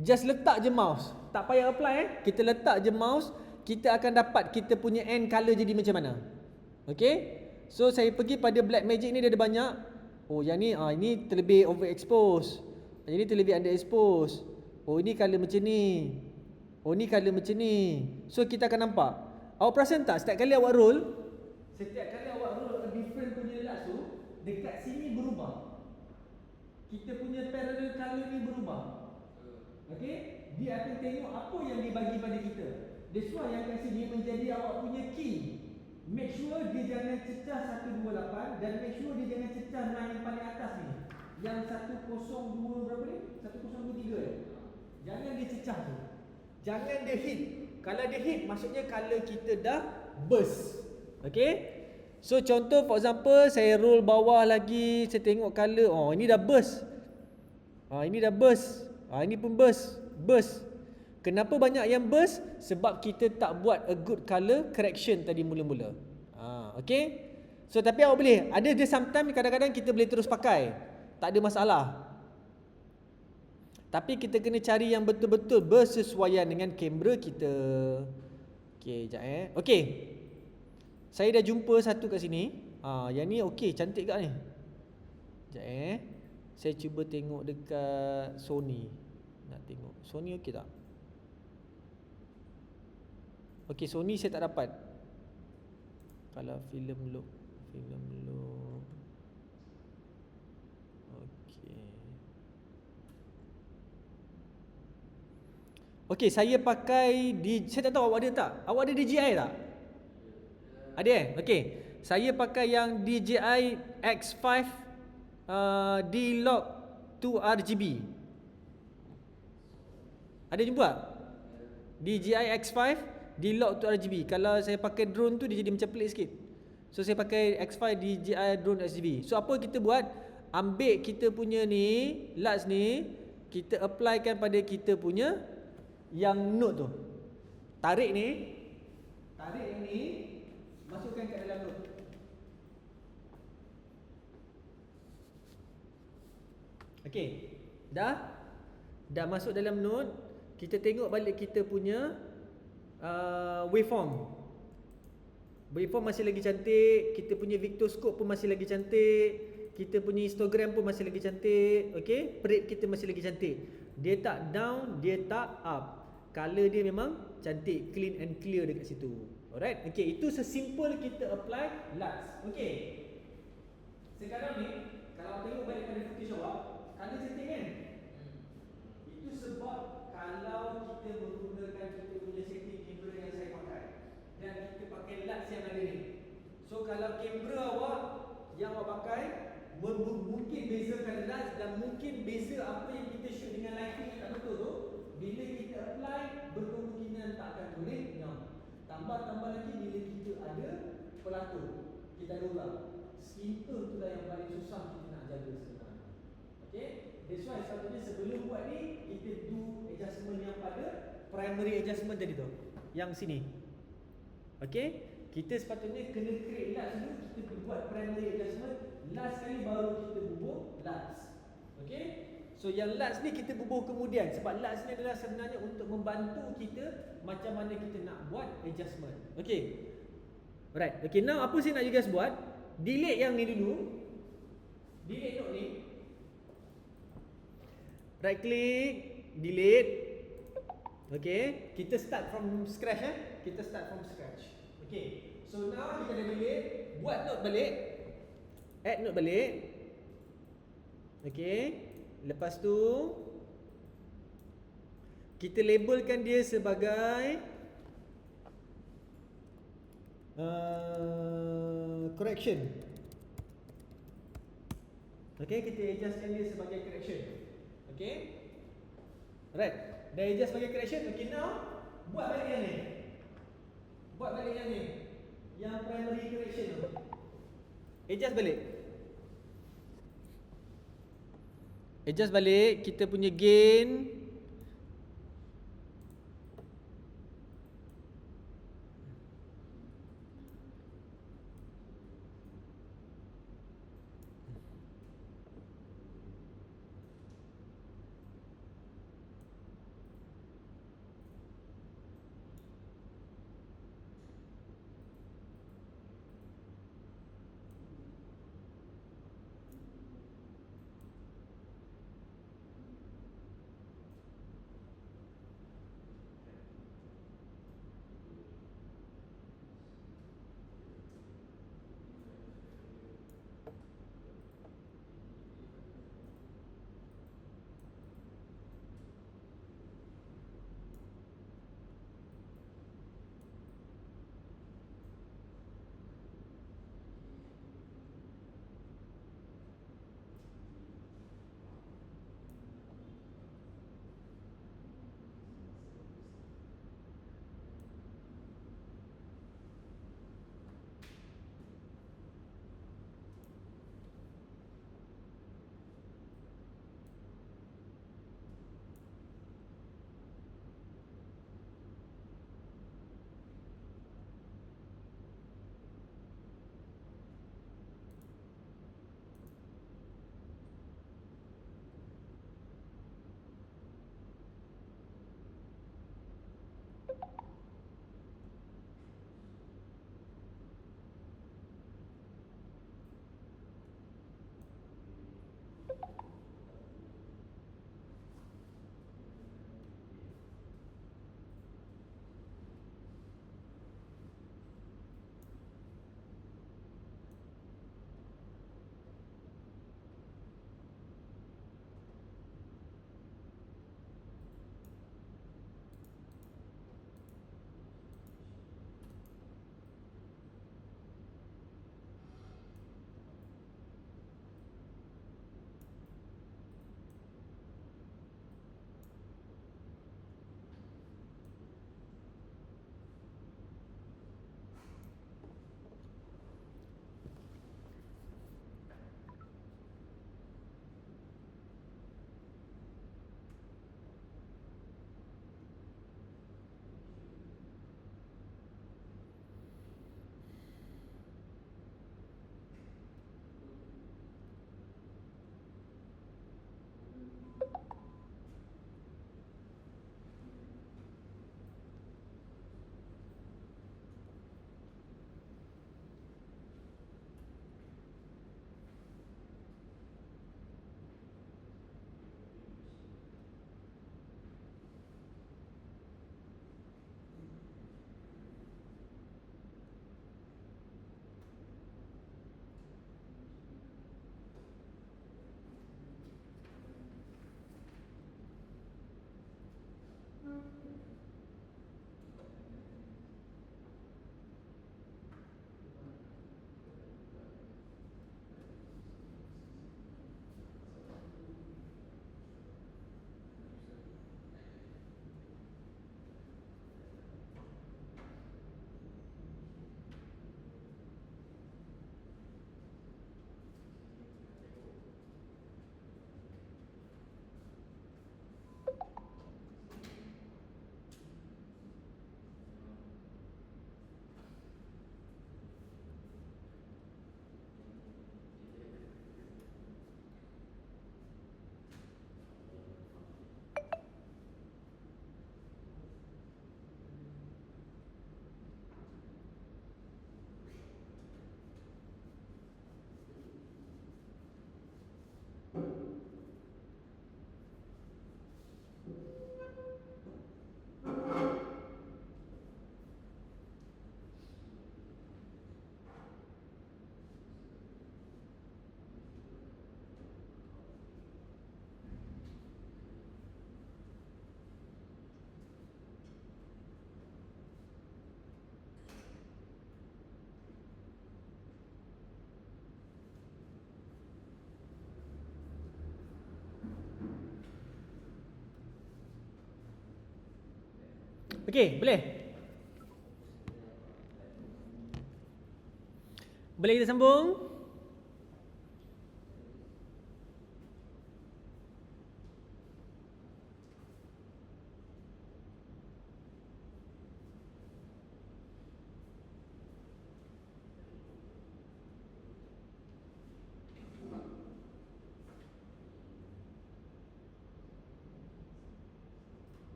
just letak je mouse. Tak payah apply kita letak je mouse, kita akan dapat kita punya end color jadi macam mana. Okay, so saya pergi pada Blackmagic ni, dia ada banyak. Oh yang ni, ini terlebih overexpose, yang ni terlebih underexpose. Oh ini color macam ni, oh ni color macam ni. So kita akan nampak. Awak perasan tak, setiap kali awak roll a different punya LUTs tu, dekat sini berubah. Kita punya parallel color ni berubah. Okay, dia akan tengok apa yang dibagi pada kita. That's why yang kat sini menjadi awak punya key. Make sure dia jangan cecah 128 dan make sure dia jangan cecah line yang paling atas ni. Yang 102 berapa ni? 1023 Jangan dia cecah tu. Jangan dia hit. Kalau dia hit, maksudnya color kita dah burst. Okay, so contoh for example, saya roll bawah lagi, saya tengok color, oh ini dah burst. Ini dah burst. Ini pun burst. Kenapa banyak yang burst? Sebab kita tak buat a good color correction tadi mula-mula. Okay, so tapi awak boleh, ada dia sometimes kadang-kadang kita boleh terus pakai, tak ada masalah. Tapi kita kena cari yang betul-betul bersesuaian dengan kamera kita. Okay, sekejap Okay, saya dah jumpa satu kat sini. Yang ni okay, cantik kat ni. Sekejap saya cuba tengok dekat Sony. Nak tengok Sony okey tak? Okey, Sony saya tak dapat. Kalau film look. Okey, saya pakai saya tak tahu awak ada tak? Awak ada DJI tak? Ada Okey, saya pakai yang DJI X5 D-Log 2 RGB. Ada jumpa tak? DJI X5 D-Log 2 RGB. Kalau saya pakai drone tu dia jadi macam pelik sikit. So saya pakai X5 DJI drone RGB. So apa kita buat? Ambil kita punya ni LUTs ni, kita applykan pada kita punya yang node tu. Tarik yang ni, masukkan kat dalam node. Okey, dah masuk dalam node. Kita tengok balik kita punya waveform. Waveform masih lagi cantik. Kita punya Victoscope pun masih lagi cantik. Kita punya histogram pun masih lagi cantik. Okey, prep kita masih lagi cantik. Dia tak down, dia tak up. Color dia memang cantik, clean and clear dekat situ. Alright, okey, itu sesimpel kita apply LUTs. Okey, sekarang ni kalau tengok balik pada footage awak, color cantik kan? Itu sebab kalau kita menggunakan kita punya setting kamera yang saya pakai dan kita pakai LUTs yang ada ni. So kalau kamera apa yang kita shoot dengan lighting yang tak betul tu, bila kita apply berkemungkinan tak akan boleh nyam. Tambah lagi bila kita ada pelatur, kita ada ulang. Skin tone tu lah yang paling susah kita nak jaga sebenarnya. Okay, that's why sepatutnya sebelum buat ni kita do adjustment yang pada primary adjustment tadi tu, yang sini. Okay, kita sepatutnya kena create LUTs dulu, kita buat primary adjustment, last kali baru kita bubuh LUTs. Okay, so yang LUTs ni kita bubuh kemudian, sebab LUTs ni adalah sebenarnya untuk membantu kita macam mana kita nak buat adjustment. Okay, alright. Okay, now apa saya nak you guys buat, delete yang ni dulu, delete note ni, right click, delete. Okay, kita start from scratch kita start from scratch. Okay, so now kita dah delete, buat note balik, add note balik. Okay, lepas tu kita labelkan dia sebagai correction. Okay, kita adjustkan dia sebagai correction. Okay, alright, dah adjust sebagai correction. Okay, now buat balik yang ni, buat balik yang ni, yang primary correction tu, adjust balik. Adjust balik kita punya gain. Okey, boleh? Boleh kita sambung?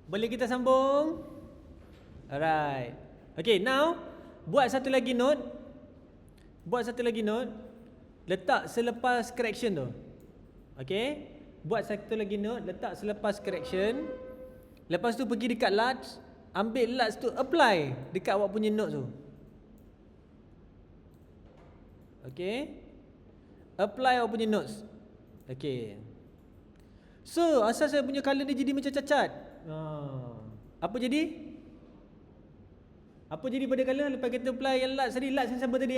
Boleh kita sambung? Alright. Okay, now buat satu lagi note. Letak selepas correction tu. Okay. Buat satu lagi note, letak selepas correction. Lepas tu pergi dekat LUTs, ambil LUTs tu apply dekat awak punya note tu. Okay. Apply awak punya notes. Okay. So, asal saya punya colour ni jadi macam cacat? Apa jadi? Apa jadi pada colour lepas kita apply yang LUTs tadi? LUTs yang siapa tadi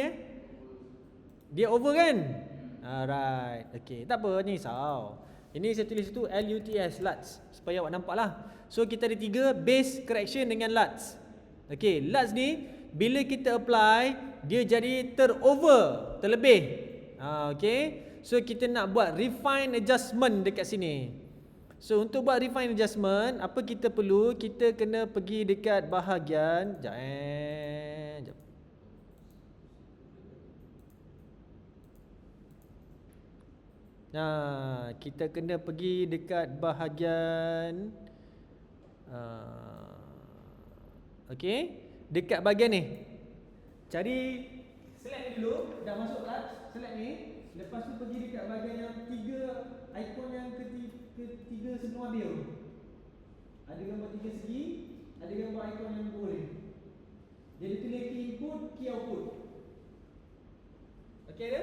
Dia over kan? Alright. Okay, tak apa, ni risau. Ini saya tulis itu LUTS, LUTs, supaya awak nampak lah. So kita ada 3, base, correction dengan LUTs. Okay, LUTs ni bila kita apply, dia jadi terlebih. Okay. So kita nak buat refine adjustment dekat sini. So untuk buat refine adjustment, apa kita perlu? Kita kena pergi dekat bahagian Sekejap. Nah, kita kena pergi dekat bahagian okay, dekat bahagian ni. Cari select ni dulu. Dah masuk LUTs, select ni. Lepas tu pergi dekat bahagian yang 3 ikon yang ketiga sebelum habis. Ada gambar 3 segi, ada gambar ikon yang boleh. Jadi tulis key input, key output. Okey ada?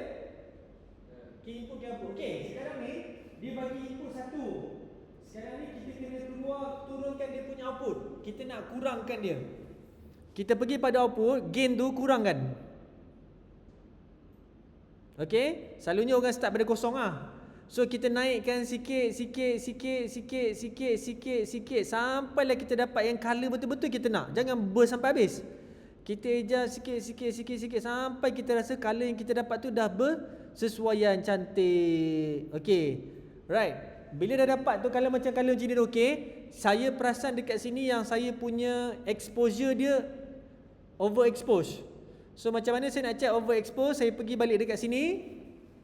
Key input, key output. Okey, sekarang ni dia bagi input 1. Sekarang ni kita kena turunkan dia punya output. Kita nak kurangkan dia. Kita pergi pada output, gain tu kurangkan. Okey, selalunya orang start pada kosong So kita naikkan sikit sampailah kita dapat yang color betul-betul kita nak. Jangan sampai habis. Kita adjust sikit sampai kita rasa color yang kita dapat tu dah bersesuaian cantik. Okey. Right. Bila dah dapat tu color macam color macam ni dah okey, saya perasan dekat sini yang saya punya exposure dia overexpose. So macam mana saya nak check overexpose? Saya pergi balik dekat sini.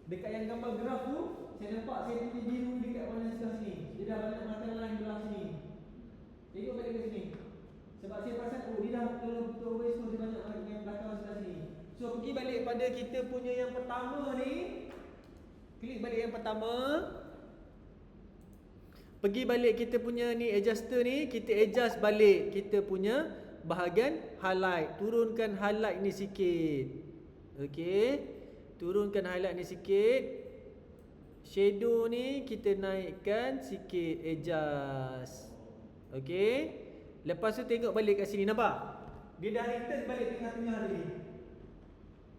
Dekat yang gambar graf tu, saya nampak saya punya biru dekat mana sebelah sini. Dia dah banyak makan line belah sini. Tengok balik ke sini. Sebab saya perasan dia dah betul overexpose, dia banyak yang belakang sebelah sini. So pergi balik pada kita punya yang pertama ni. Klik balik yang pertama. Pergi balik kita punya ni adjuster ni, kita adjust balik kita punya bahagian highlight. Turunkan highlight ni sikit. Okey. Turunkan highlight ni sikit. Shadow ni kita naikkan sikit, adjust. Okey. Lepas tu tengok balik kat sini, nampak? Dia dah return balik tengah-tengah tadi.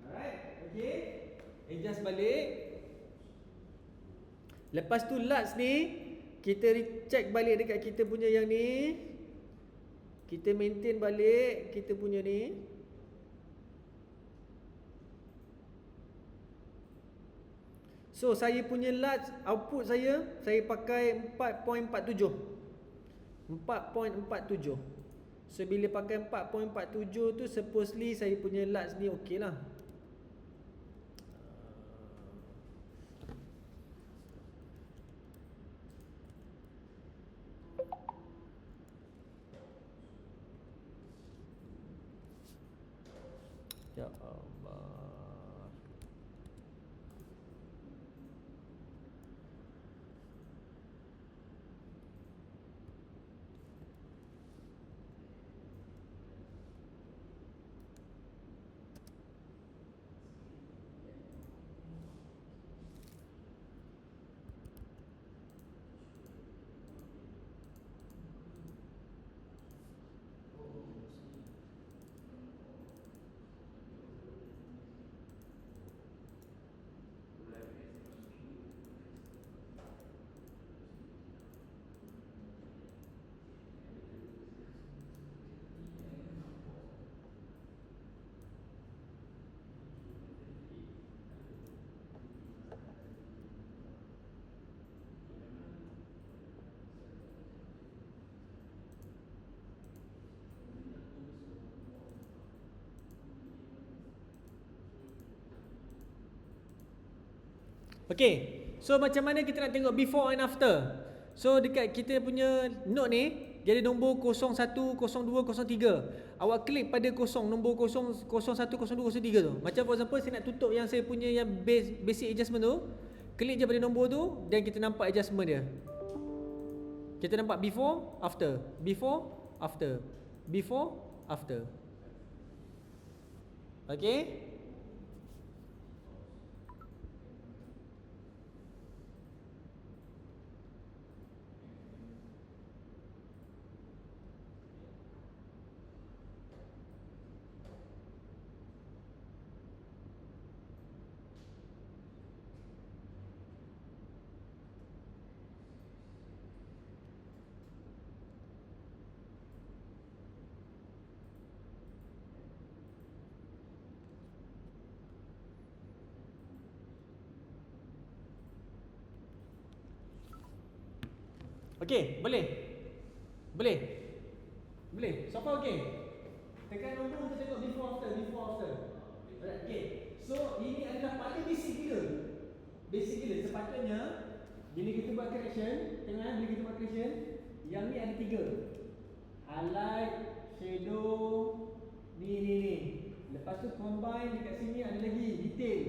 Alright. Okey. Adjust balik. Lepas tu LUTs ni kita check balik dekat kita punya yang ni. Kita maintain balik kita punya ni. So saya punya LUTs output saya pakai 4.47. 4.47. So bila pakai 4.47 tu supposedly saya punya LUTs ni okey lah. Ya Allah. Okay, so macam mana kita nak tengok before and after? So dekat kita punya note ni, dia ada nombor 01, 02, 03. Awak klik pada nombor 01, 02, 03 tu. Macam for example, saya nak tutup yang saya punya yang basic adjustment tu. Klik je pada nombor tu dan kita nampak adjustment dia. Kita nampak before, after, before, after, before, after. Okay? Okey, boleh? Boleh? Boleh? So far okey? Tekan nombor untuk tengok before after, before after. Alright, okey. So, ini adalah paling basic gila. Basic gila. Sepatutnya, bila kita buat correction, tengok bila kita buat correction, yang ni ada 3. Highlight, shadow, ni. Lepas tu combine dekat sini ada lagi detail,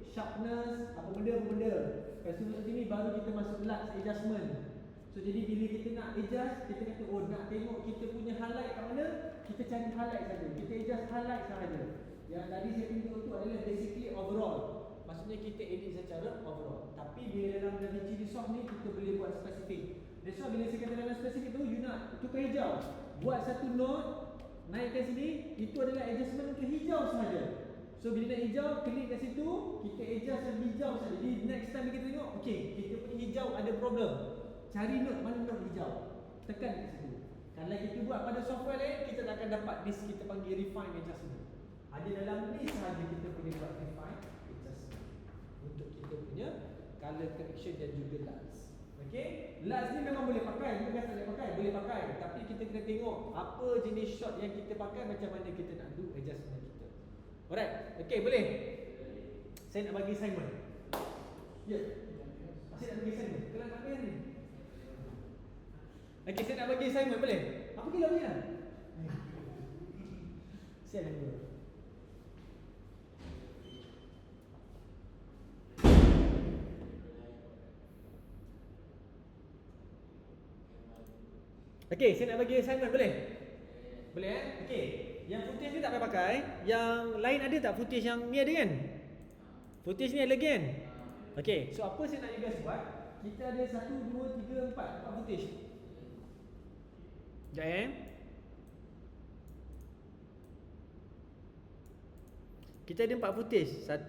sharpness, apa benda. Lepas tu masuk sini baru kita masuk lux adjustment. So jadi bila kita nak adjust, kita kata nak tengok kita punya highlight kat mana, kita cari highlight saja. Kita adjust highlight sahaja. Yang tadi saya tunjuk tu adalah basically overall. Maksudnya kita edit secara overall. Tapi bila dalam DaVinci Resolve ni kita boleh buat spesifik. That's why bila saya kata dalam spesifik tu, you nak tukar hijau, buat satu node, naikkan sini, itu adalah adjustment untuk hijau sahaja. So bila nak hijau, klik kat situ, kita adjust yang hijau saja. Jadi next time kita tengok, okay, kita punya hijau ada problem. Cari node, mana node hijau, tekan kat situ. Kalau kita buat pada software lain, kita tak akan dapat list kita panggil refine adjustment. Ada dalam ni sahaja kita boleh buat refine adjustment untuk kita punya color correction dan juga lens. Okay, lens ni memang boleh pakai, bukan tak boleh pakai, boleh pakai. Tapi kita kena tengok apa jenis shot yang kita pakai, macam mana kita nak do adjustment kita. Alright, okay, boleh? Saya nak bagi assignment. Ya, saya nak bagi assignment. Kelas tak payah ni. Okay, saya nak bagi assignment, boleh? Apa gila punya? Siap dulu. Okay, saya nak bagi assignment, boleh? Boleh Okay, yang footage ni tak payah pakai. Yang lain ada tak footage yang ni ada kan? Footage ni ada lagi kan? Okay, so apa saya nak you guys buat? Kita ada 1, 2, 3, 4 footage. Sekejap Kita ada 4 footage. 1,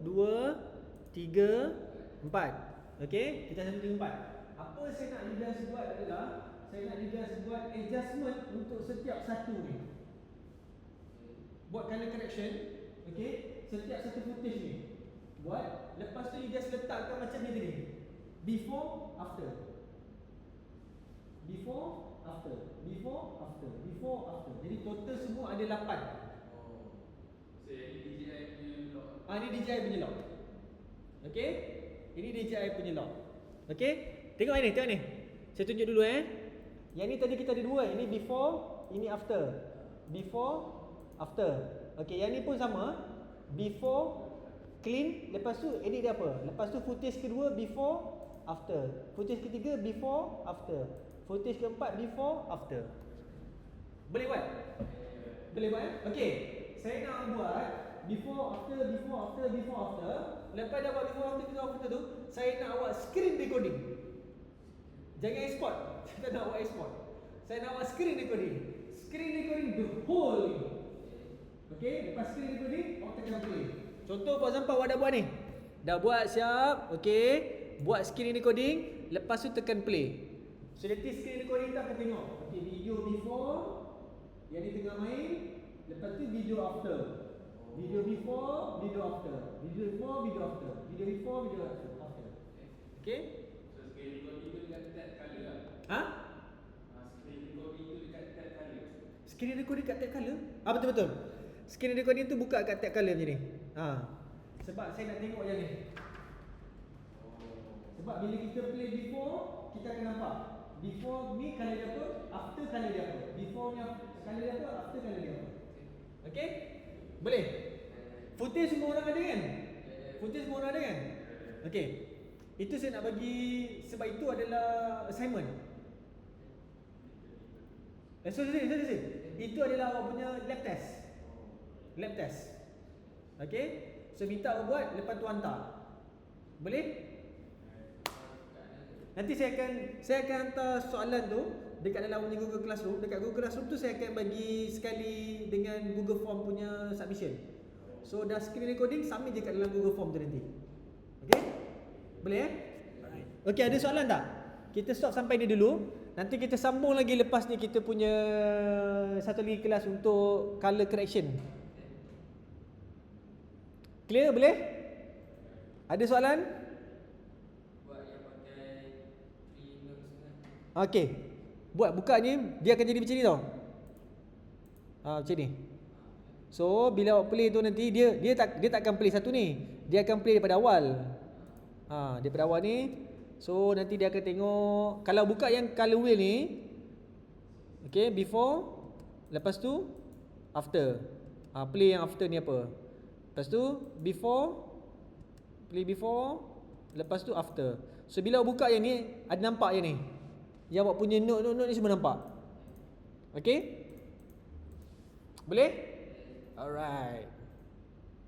2, 3, 4. Okay, kita 1, 2, 3, 4. Apa saya nak you guys buat adalah, saya nak you guys buat adjustment untuk setiap satu ni. Buat color correction. Okay, setiap satu footage ni buat. Lepas tu you guys letakkan macam ni tadi, before, after, before, after, before, after, before, after. Jadi total semua ada 8. So ini DJI punya lock. Ini DJI punya lock. Okay, ini DJI punya lock. Okay, tengok ni, tengok ni. Saya tunjuk dulu Yang ni tadi kita ada 2. Ini before, ini after. Before, after. Okey, yang ni pun sama. Before, clean, lepas tu edit dia apa? Lepas tu footage kedua before, after. Footage ketiga before, after. Footage keempat before, after. Boleh buat? Boleh buat? Okey. Saya nak buat before, after, before, after, before, after. Lepas dah buat before, after, before, after tu, saya nak buat screen recording. Jangan export. Saya tak nak buat export. Saya nak buat screen recording. Screen recording the whole ni. Okey, lepas screen recording, awak tekan play. Contoh for example awak dah buat ni. Dah buat siap, okey. Buat screen recording, lepas tu tekan play. So nanti screen recording tu akan tengok. Okey, video before yang ni tengah main, lepas tu video after. Video before, video after. Video before, video after. Video before, video after. Okey? So screen recording tu dekat tab color lah. Ha? Screen recording tu dekat tab color. Screen recording kat tab color? Ah, betul-betul. Screen recording tu buka kat tab color macam ni. Ha. Sebab saya nak tengok yang ni. Sebab bila kita play before, kita akan nampak. Before ni color dia apa, after color dia apa. Before ni color dia apa, after color dia apa. Okey? Boleh? Footage semua orang ada kan? Footage semua orang ada kan? Okey. Itu saya nak bagi, sebab itu adalah assignment. So, itu adalah awak punya lab test. Lab test. Okey? So minta awak buat, lepas tu hantar. Boleh? Nanti saya akan hantar soalan tu dekat dalam punya Google Classroom. Dekat Google Classroom tu saya akan bagi sekali dengan Google Form punya submission. So dah screen recording, submit je kat dalam Google Form tu nanti. Okey? Boleh Okey, ada soalan tak? Kita stop sampai ni dulu. Nanti kita sambung lagi lepas ni kita punya satu lagi kelas untuk color correction. Clear? Boleh? Ada soalan? Okey. Buat buka ni dia akan jadi macam ni tau. Macam ni. So bila awak play tu nanti dia takkan play satu ni. Dia akan play daripada awal. Daripada awal ni. So nanti dia akan tengok, kalau buka yang color wheel ni, okey, before, lepas tu after. Play yang after ni apa? Lepas tu before, play before, lepas tu after. So bila awak buka yang ni, ada nampak yang ni. Yang awak punya note ni semua nampak. Okey? Boleh? Alright.